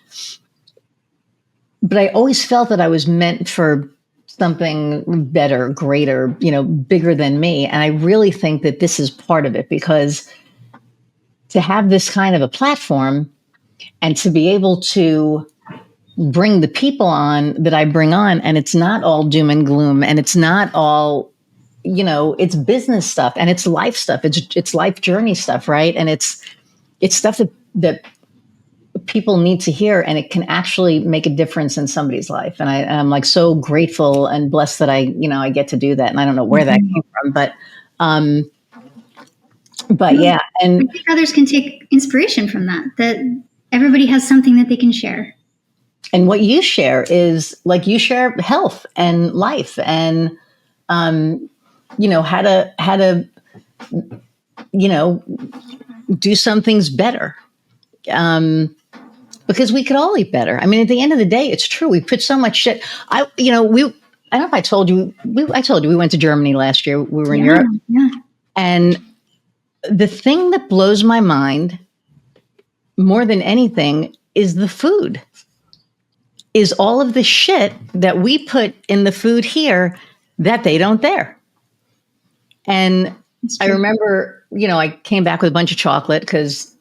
S1: but I always felt that I was meant for something better, greater, bigger than me. And I really think that this is part of it, because to have this kind of a platform and to be able to bring the people on that I bring on, and it's not all doom and gloom, and it's not all, it's business stuff, and it's life stuff. It's life journey stuff. Right. And it's stuff that people need to hear, and it can actually make a difference in somebody's life. And I'm like so grateful and blessed that I get to do that. And I don't know where that came from, but yeah. And
S2: I think others can take inspiration from that everybody has something that they can share.
S1: And what you share is like, you share health and life, and, how to, do some things better. Because we could all eat better. I mean, at the end of the day, it's true. We put so much shit. I don't know if I told you, I told you we went to Germany last year. We were in Europe.
S2: Yeah.
S1: And the thing that blows my mind more than anything is the food. Is all of the shit that we put in the food here that they don't there. And I remember, I came back with a bunch of chocolate, because,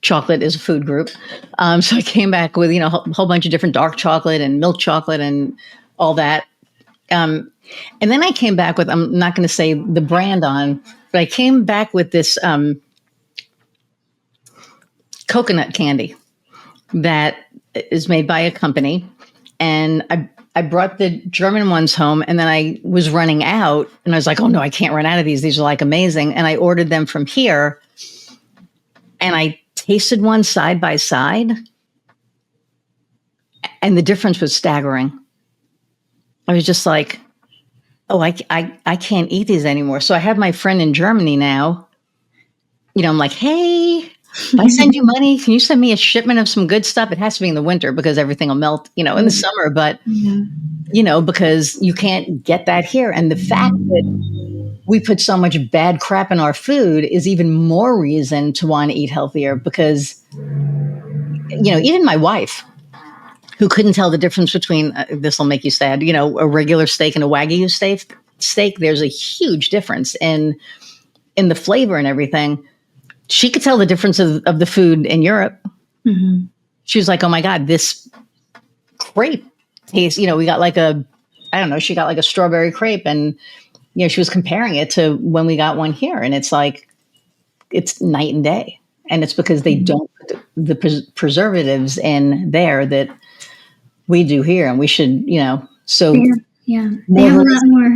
S1: chocolate is a food group. So I came back with, a whole bunch of different dark chocolate and milk chocolate and all that. And then I came back with, I'm not going to say the brand on, but I came back with this coconut candy that is made by a company. And I brought the German ones home, and then I was running out, and I was like, oh no, I can't run out of these. These are like amazing. And I ordered them from here, and I tasted one side by side, and the difference was staggering. I was just like, oh, I can't eat these anymore. So I have my friend in Germany now, I'm like, hey, if I send you money, can you send me a shipment of some good stuff? It has to be in the winter because everything will melt, in the summer. But, because you can't get that here. And the fact that we put so much bad crap in our food is even more reason to want to eat healthier because, even my wife, who couldn't tell the difference between, this will make you sad, a regular steak and a Wagyu steak, there's a huge difference in the flavor and everything. She could tell the difference of the food in Europe. Mm-hmm. She was like, oh my God, this crepe tastes, we got she got like a strawberry crepe, and, she was comparing it to when we got one here, and it's like, it's night and day. And it's because they don't put the preservatives in there that we do here. And we should, so.
S2: Yeah. They have a lot more.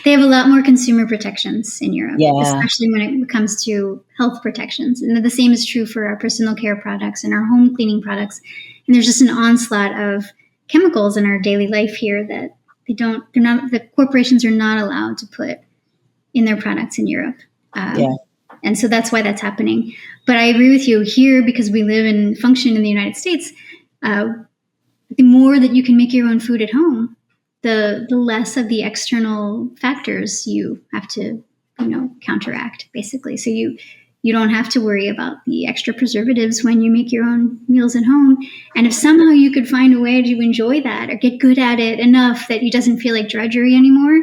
S2: They have a lot more consumer protections in Europe, especially when it comes to health protections. And the same is true for our personal care products and our home cleaning products. And there's just an onslaught of chemicals in our daily life here that the corporations are not allowed to put in their products in Europe. And so that's why that's happening. But I agree with you here, because we live and function in the United States. The more that you can make your own food at home, the less of the external factors you have to, counteract, basically. So you don't have to worry about the extra preservatives when you make your own meals at home. And if somehow you could find a way to enjoy that or get good at it enough that it doesn't feel like drudgery anymore,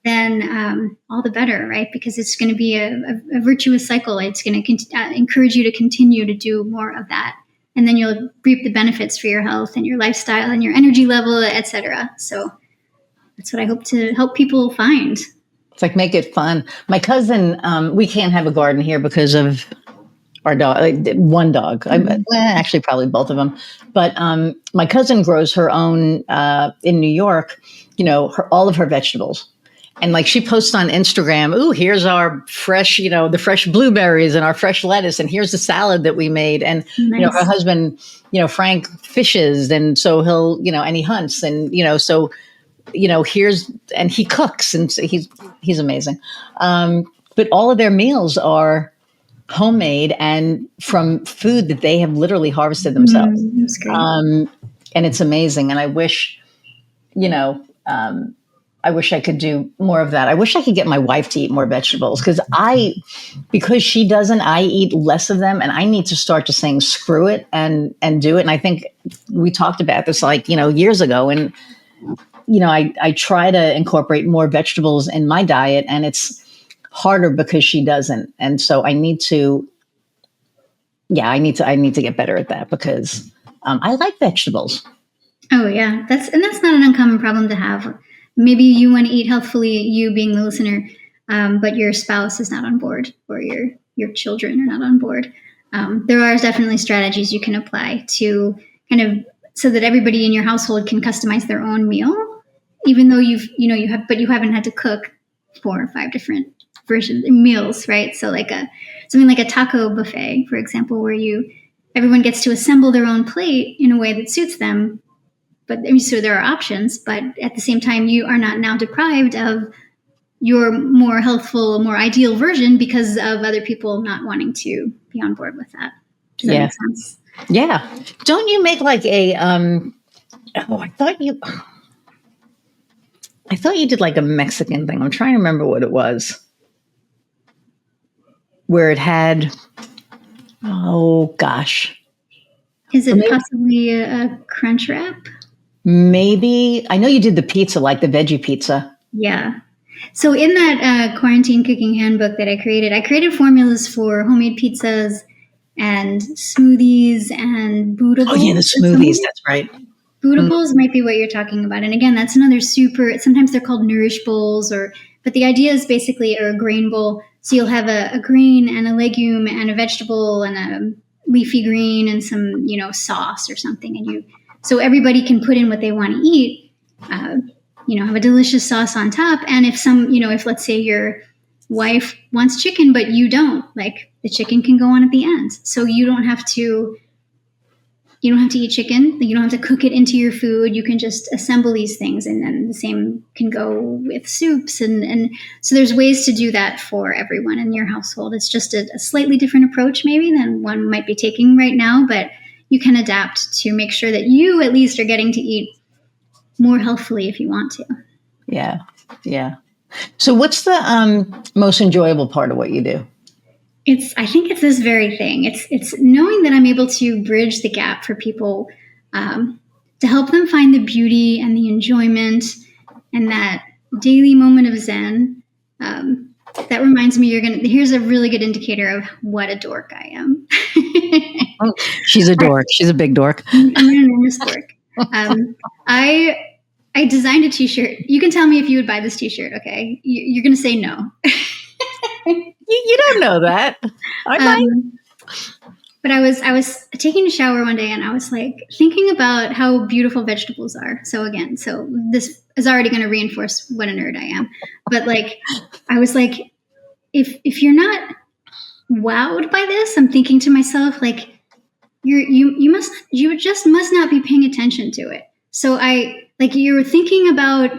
S2: then all the better, right? Because it's going to be a virtuous cycle. It's going to encourage you to continue to do more of that. And then you'll reap the benefits for your health and your lifestyle and your energy level, etc. So that's what I hope to help people find.
S1: It's like, make it fun. My cousin, we can't have a garden here because of our dog, one dog. Actually, probably both of them. But my cousin grows her own in New York, all of her vegetables. And like, she posts on Instagram, ooh, here's our fresh, the fresh blueberries and our fresh lettuce. And here's the salad that we made. And, her husband, Frank, fishes. And so he'll, and he hunts. And, so, and he cooks. And so he's amazing. But all of their meals are homemade and from food that they have literally harvested themselves.
S2: That's great.
S1: And it's amazing. And I wish, I wish I could do more of that. I wish I could get my wife to eat more vegetables because she doesn't, I eat less of them, and I need to start just saying, screw it and do it. And I think we talked about this years ago, and, I try to incorporate more vegetables in my diet, and it's harder because she doesn't. And so I need to get better at that because I like vegetables.
S2: Oh yeah. That's not an uncommon problem to have. Maybe you want to eat healthfully, you being the listener, but your spouse is not on board, or your children are not on board. There are definitely strategies you can apply to kind of so that everybody in your household can customize their own meal, even though you haven't had to cook 4 or 5 different versions meals, right? So like something like a taco buffet, for example, where everyone gets to assemble their own plate in a way that suits them. But so there are options, but at the same time, you are not now deprived of your more healthful, more ideal version because of other people not wanting to be on board with that. Does that make sense?
S1: Yeah. Don't you make like a, I thought you did like a Mexican thing. I'm trying to remember what it was. Where it had, oh gosh.
S2: Is it possibly a crunch wrap?
S1: Maybe. I know you did the pizza, like the veggie pizza.
S2: Yeah. So in that quarantine cooking handbook that I created formulas for homemade pizzas and smoothies and bootables.
S1: Oh yeah, the smoothies. That's right.
S2: Bootables might be what you're talking about. And again, that's another sometimes they're called nourish bowls, but the idea is basically a grain bowl. So you'll have a grain and a legume and a vegetable and a leafy green and some, sauce or something. And so everybody can put in what they want to eat, have a delicious sauce on top. And if let's say your wife wants chicken, but you don't, like, the chicken can go on at the end. So you don't have to you don't have to eat chicken. You don't have to cook it into your food. You can just assemble these things, and then the same can go with soups. And so there's ways to do that for everyone in your household. It's just a slightly different approach maybe than one might be taking right now, but you can adapt to make sure that you at least are getting to eat more healthfully if you want to.
S1: Yeah. Yeah. So what's the most enjoyable part of what you do?
S2: I think it's this very thing. It's knowing that I'm able to bridge the gap for people, to help them find the beauty and the enjoyment and that daily moment of Zen. That reminds me, here's a really good indicator of what a dork I am.
S1: Oh, she's a dork. She's a big dork.
S2: I'm an enormous dork. I designed a t-shirt. You can tell me if you would buy this t-shirt, okay? You're going to say no.
S1: You don't know that. I might.
S2: But I was taking a shower one day, and I was like thinking about how beautiful vegetables are. So this is already going to reinforce what a nerd I am. But like, I was like, if you're not wowed by this, I'm thinking to myself, like, you just must not be paying attention to it. So you're thinking about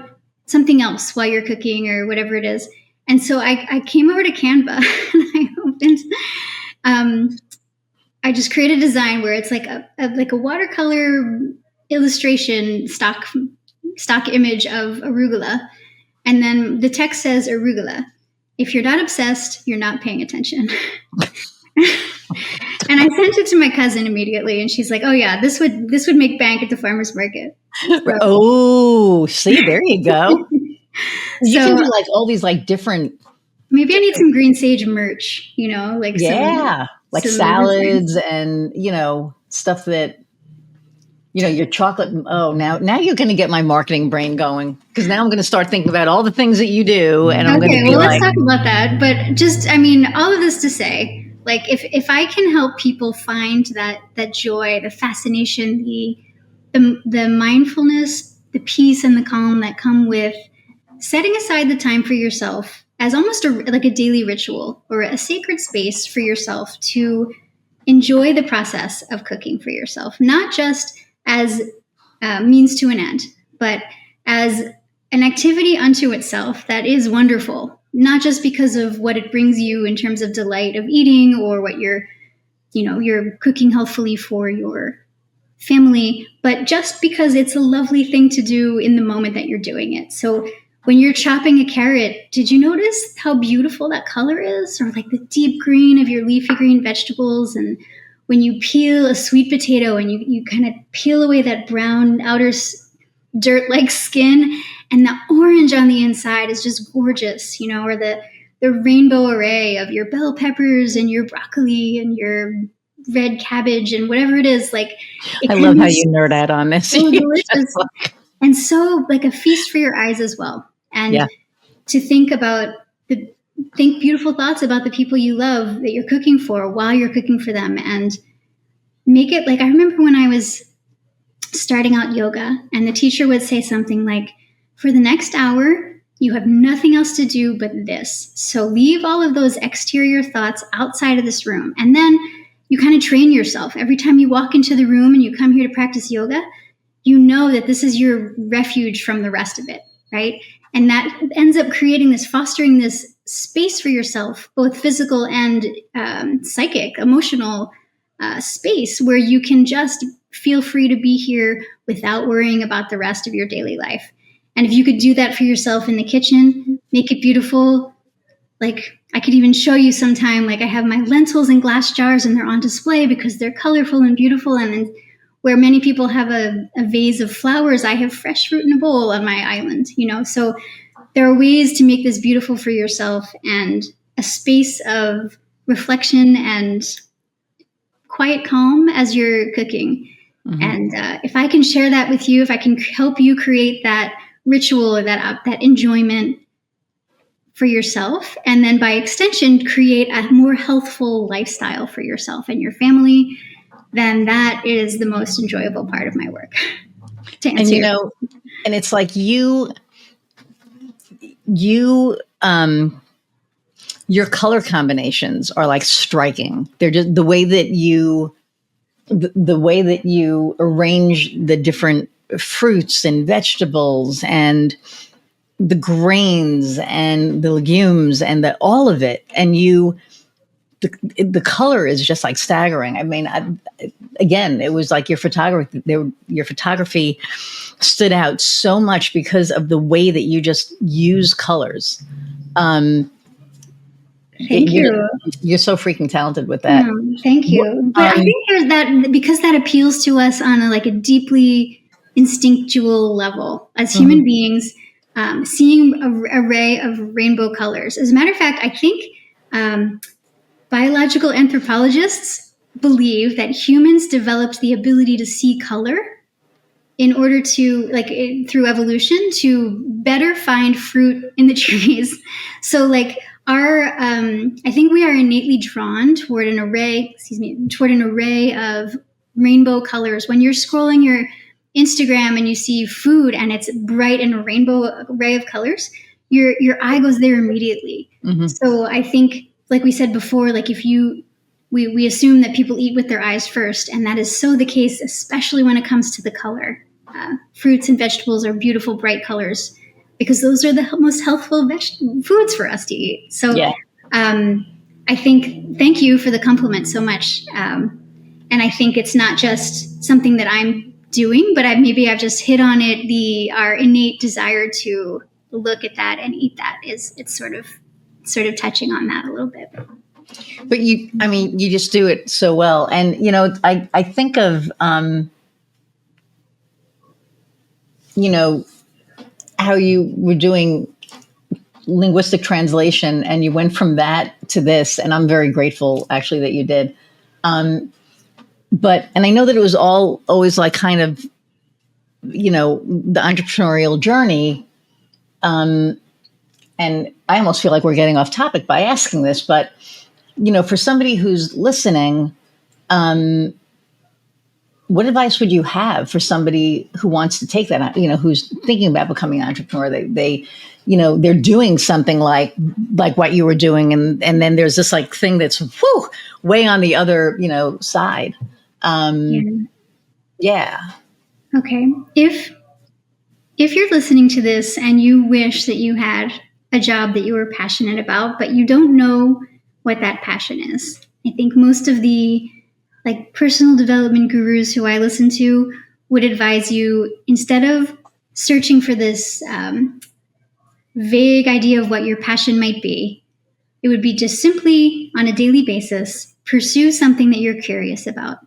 S2: something else while you're cooking or whatever it is. And so I came over to Canva and I opened, I just created a design where it's like a watercolor illustration stock image of arugula. And then the text says arugula. If you're not obsessed, you're not paying attention. And I sent it to my cousin immediately, and she's like, "Oh yeah, this would make bank at the farmer's market." So,
S1: oh, see, there you go. You can do like all these like different.
S2: Maybe I need some green sage merch, like
S1: like salads and stuff that your chocolate. Oh, now you're going to get my marketing brain going, because now I'm going to start thinking about all the things that you do, and I'm going to be
S2: let's talk about that. But just, all of this to say, like, if I can help people find that joy, the fascination, the mindfulness, the peace and the calm that come with setting aside the time for yourself as almost like a daily ritual or a sacred space for yourself to enjoy the process of cooking for yourself, not just as means to an end, but as an activity unto itself that is wonderful, not just because of what it brings you in terms of delight of eating or what you're cooking healthfully for your family, but just because it's a lovely thing to do in the moment that you're doing it. So when you're chopping a carrot, did you notice how beautiful that color is? Or like the deep green of your leafy green vegetables. And when you peel a sweet potato and you kind of peel away that brown outer dirt-like skin, and the orange on the inside is just gorgeous, or the rainbow array of your bell peppers and your broccoli and your red cabbage and whatever it is. Like,
S1: I love how you nerd out on this.
S2: So delicious. And so like a feast for your eyes as well. And to think beautiful thoughts about the people you love that you're cooking for while you're cooking for them, and make it like, I remember when I was starting out yoga, and the teacher would say something like, for the next hour, you have nothing else to do but this. So leave all of those exterior thoughts outside of this room. And then you kind of train yourself. Every time you walk into the room and you come here to practice yoga, you know that this is your refuge from the rest of it, right? And that ends up fostering this space for yourself, both physical and psychic, emotional space, where you can just feel free to be here without worrying about the rest of your daily life. And if you could do that for yourself in the kitchen, make it beautiful. Like, I could even show you sometime, like I have my lentils in glass jars and they're on display because they're colorful and beautiful. And then where many people have a vase of flowers, I have fresh fruit in a bowl on my island, So there are ways to make this beautiful for yourself, and a space of reflection and quiet calm as you're cooking. Mm-hmm. And if I can share that with you, if I can help you create that ritual or that enjoyment for yourself, and then by extension, create a more healthful lifestyle for yourself and your family, then that is the most enjoyable part of my work.
S1: And and it's like your color combinations are like striking. They're just the way that you the way that you arrange the different fruits and vegetables and the grains and the legumes and all of it. And the color is just like staggering. I mean, again, it was like your photography stood out so much because of the way that you just use colors.
S2: Thank you.
S1: You're so freaking talented with that.
S2: Thank you. But I think there's that, because that appeals to us on a deeply instinctual level as human beings, seeing an array of rainbow colors. As a matter of fact, I think biological anthropologists believe that humans developed the ability to see color in order to, through evolution, to better find fruit in the trees. So I think we are innately drawn toward an array of rainbow colors. When you're scrolling your Instagram and you see food and it's bright in a rainbow array of colors, your eye goes there immediately. Mm-hmm. So I think, like we said before, we assume that people eat with their eyes first, and that is so the case, especially when it comes to the color. Fruits and vegetables are beautiful, bright colors, because those are the most healthful foods for us to eat. So yeah. I think, thank you for the compliment so much. And I think it's not just something that I'm doing, but maybe I've just hit on it. Our innate desire to look at that and eat that it's sort of touching on that a little bit.
S1: But you just do it so well. And, I think of, how you were doing linguistic translation and you went from that to this. And I'm very grateful actually that you did. And I know that it was always kind of, the entrepreneurial journey. And I almost feel like we're getting off topic by asking this, but, for somebody who's listening, what advice would you have for somebody who wants to take that, who's thinking about becoming an entrepreneur? They're doing something like what you were doing. And then there's this thing that's way on the other, side. Yeah.
S2: Okay. If you're listening to this and you wish that you had a job that you were passionate about, but you don't know what that passion is, I think most of the personal development gurus who I listen to would advise you, instead of searching for this vague idea of what your passion might be, it would be just simply on a daily basis, pursue something that you're curious about.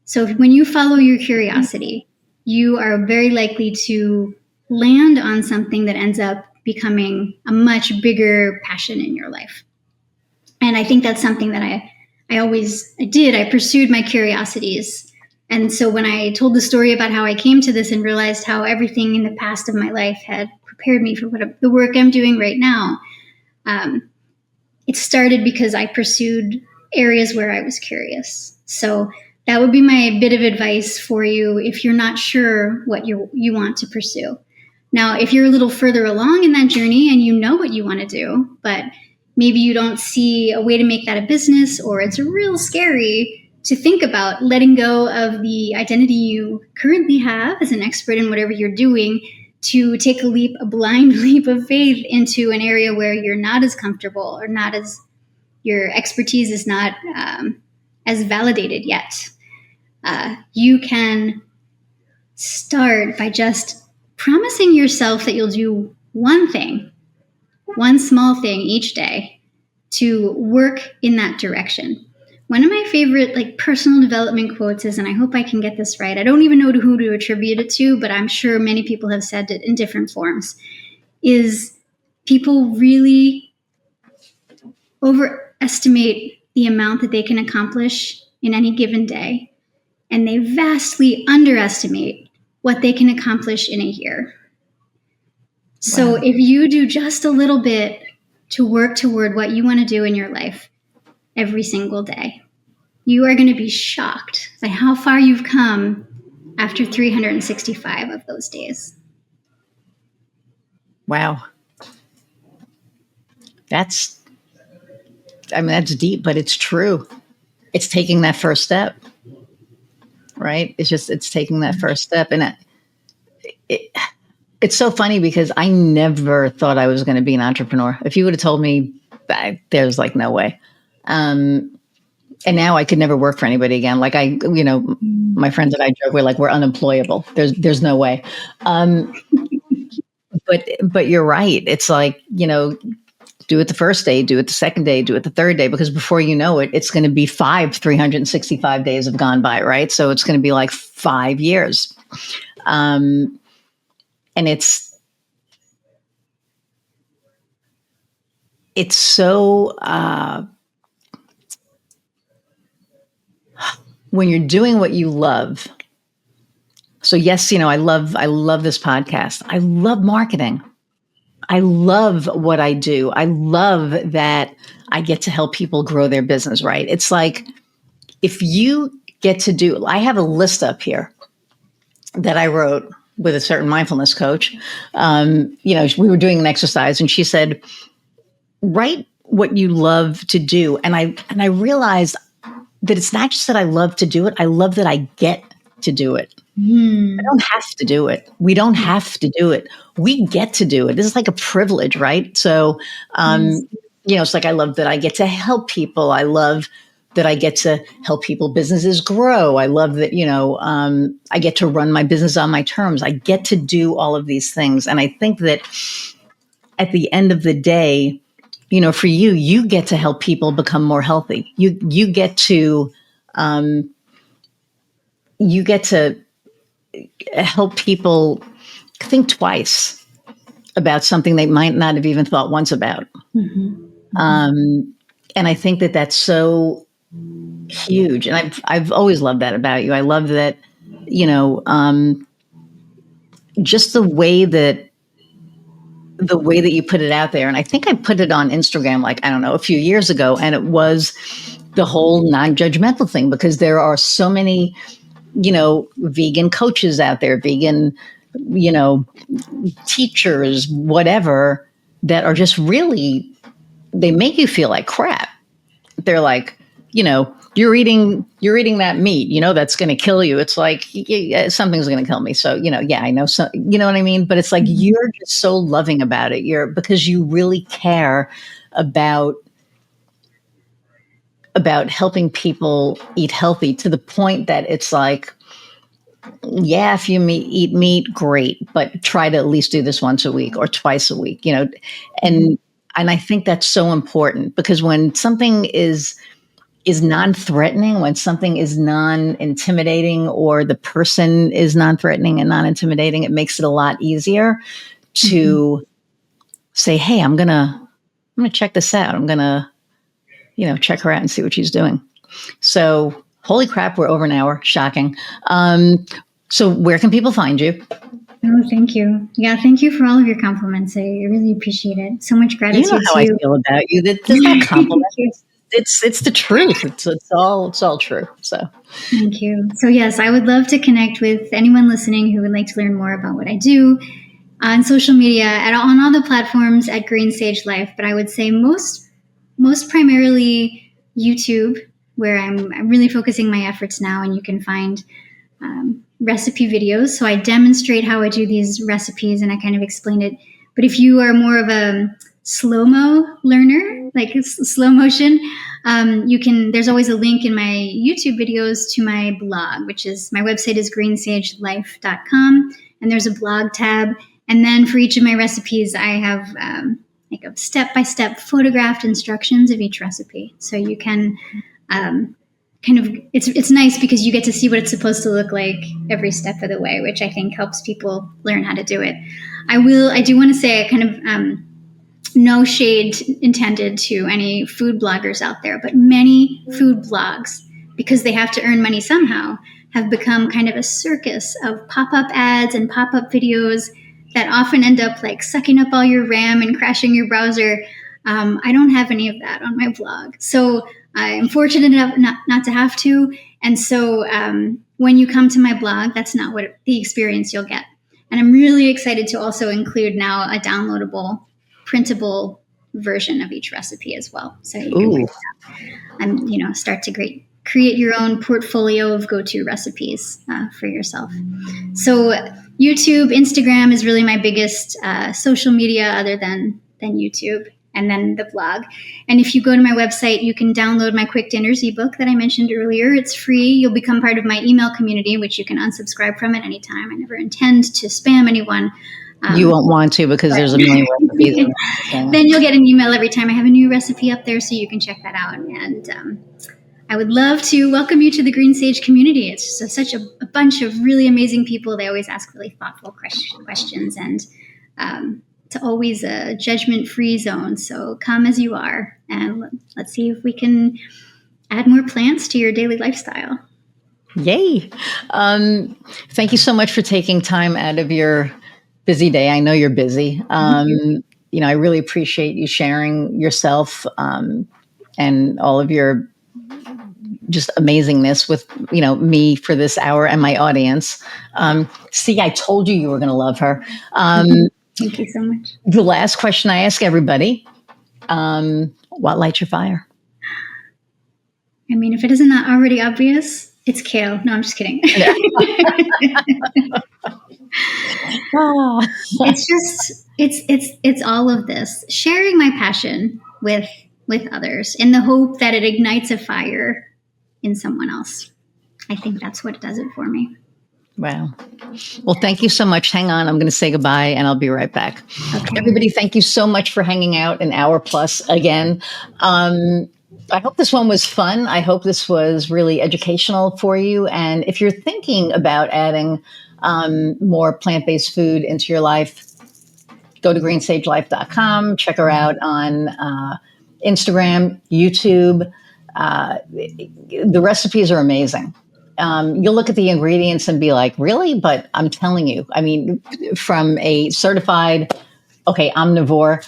S2: So when you follow your curiosity, you are very likely to land on something that ends up becoming a much bigger passion in your life. And I think that's something that I did. I pursued my curiosities. And so when I told the story about how I came to this and realized how everything in the past of my life had prepared me for the work I'm doing right now, it started because I pursued areas where I was curious. So that would be my bit of advice for you if you're not sure what you want to pursue. Now, if you're a little further along in that journey and you know what you want to do, but maybe you don't see a way to make that a business, or it's real scary to think about letting go of the identity you currently have as an expert in whatever you're doing to take a blind leap of faith into an area where you're not as comfortable or your expertise is not as validated yet. You can start by just promising yourself that you'll do one small thing each day to work in that direction. One of my favorite personal development quotes is, and I hope I can get this right, I don't even know who to attribute it to, but I'm sure many people have said it in different forms, is people really overestimate the amount that they can accomplish in any given day, and they vastly underestimate what they can accomplish in a year. So if you do just a little bit to work toward what you want to do in your life every single day, you are going to be shocked by how far you've come after 365 of those days.
S1: Wow. That's deep, but it's true. It's taking that first step. right? It's taking that first step. And it's so funny because I never thought I was going to be an entrepreneur. If you would have told me that, there's like no way. And now I could never work for anybody again. Like my friends and I joke, we're unemployable. There's no way. But you're right. It's like, do it the first day, do it the second day, do it the third day, because before you know it, it's going to be 365 days have gone by, right? So it's going to be like 5 years. And it's so, when you're doing what you love. So yes, I love this podcast. I love marketing. I love what I do. I love that I get to help people grow their business, right? It's like, if you get to do, I have a list up here that I wrote with a certain mindfulness coach. We were doing an exercise and she said, write what you love to do. And I realized that it's not just that I love to do it. I love that I get to do it. I don't have to do it. We don't have to do it. We get to do it. This is like a privilege, right? So, it's like, I love that I get to help people. I love that I get to help people businesses grow. I love that, I get to run my business on my terms. I get to do all of these things. And I think that at the end of the day, for you get to help people become more healthy. You get to help people think twice about something they might not have even thought once about. And I think that that's so huge. And I've always loved that about you. I love that, just the way that you put it out there. And I think I put it on Instagram, a few years ago, and it was the whole non-judgmental thing, because there are so many, vegan coaches out there, vegan, teachers, whatever, that are just really, they make you feel like crap. They're like, you're eating that meat, that's going to kill you. It's like, yeah, something's going to kill me. So, I know. So, you know what I mean? But it's like, you're just so loving about it. Because you really care about helping people eat healthy, to the point that it's like, yeah, if you eat meat, great, but try to at least do this once a week or twice a week, and I think that's so important, because when something is non-threatening, when something is non-intimidating, or the person is non-threatening and non-intimidating, it makes it a lot easier to say, hey, I'm going to check this out. I'm going to, check her out and see what she's doing. So, holy crap, we're over an hour. Shocking. So where can people find you?
S2: Oh, thank you. Yeah, thank you for all of your compliments. I really appreciate it. So much gratitude.
S1: You know how I feel about you. That's not compliment. It's the truth. It's all true. So
S2: thank you. So yes, I would love to connect with anyone listening who would like to learn more about what I do on social media, on all the platforms at Green Sage Life. But I would say most primarily YouTube, where I'm really focusing my efforts now, and you can find recipe videos. So I demonstrate how I do these recipes, and I kind of explain it. But if you are more of a slow-mo learner, like slow motion, there's always a link in my YouTube videos to my blog, which is, my website is greensagelife.com, and there's a blog tab. And then for each of my recipes, I have like a step-by-step photographed instructions of each recipe. So you can it's nice because you get to see what it's supposed to look like every step of the way, which I think helps people learn how to do it. I do want to say, no shade intended to any food bloggers out there, but many food blogs, because they have to earn money somehow, have become kind of a circus of pop-up ads and pop-up videos that often end up like sucking up all your RAM and crashing your browser. I don't have any of that on my blog. So I'm fortunate enough not to have to. And so when you come to my blog, that's not what the experience you'll get. And I'm really excited to also include now a downloadable, printable version of each recipe as well. So you can start to create your own portfolio of go-to recipes for yourself. So YouTube, Instagram is really my biggest social media other than YouTube, and then the blog. And if you go to my website, you can download my Quick Dinners ebook that I mentioned earlier. It's free. You'll become part of my email community, which you can unsubscribe from at any time. I never intend to spam anyone.
S1: You won't want to because there's a million recipes.
S2: Then you'll get an email every time I have a new recipe up there, so you can check that out. And I would love to welcome you to the Green Sage community. It's just such a bunch of really amazing people. They always ask really thoughtful questions, and it's always a judgment-free zone. So come as you are, and let's see if we can add more plants to your daily lifestyle.
S1: Yay. Thank you so much for taking time out of your busy day. I know you're busy. You know, I really appreciate you sharing yourself and all of your just amazingness with, you know, me for this hour and my audience. See, I told you were going to love her.
S2: Thank you so much.
S1: The last question I ask everybody, what lights your fire?
S2: I mean, if it isn't that already obvious, it's kale. No, I'm just kidding. It's all of this, sharing my passion with others in the hope that it ignites a fire in someone else. I think that's what does it for me.
S1: Wow. Well, thank you so much. Hang on. I'm going to say goodbye and I'll be right back. Okay. Everybody, thank you so much for hanging out an hour plus again. I hope this one was fun. I hope this was really educational for you. And if you're thinking about adding more plant-based food into your life, go to greensagelife.com. Check her out on Instagram, YouTube. The recipes are amazing. You'll look at the ingredients and be like, really? But I'm telling you, I mean, from a certified, omnivore,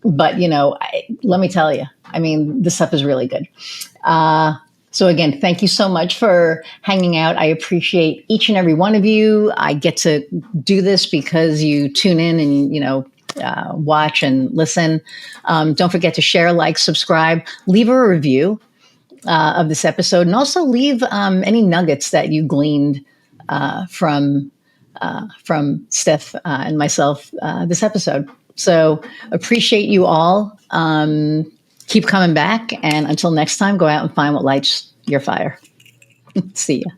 S1: but, you know, let me tell you, I mean, this stuff is really good. So again, thank you so much for hanging out. I appreciate each and every one of you. I get to do this because you tune in and, you know, watch and listen. Don't forget to share, like, subscribe, leave a review of this episode, and also leave any nuggets that you gleaned from Steph and myself this episode. So appreciate you all. Keep coming back, and until next time, go out and find what lights your fire. See ya.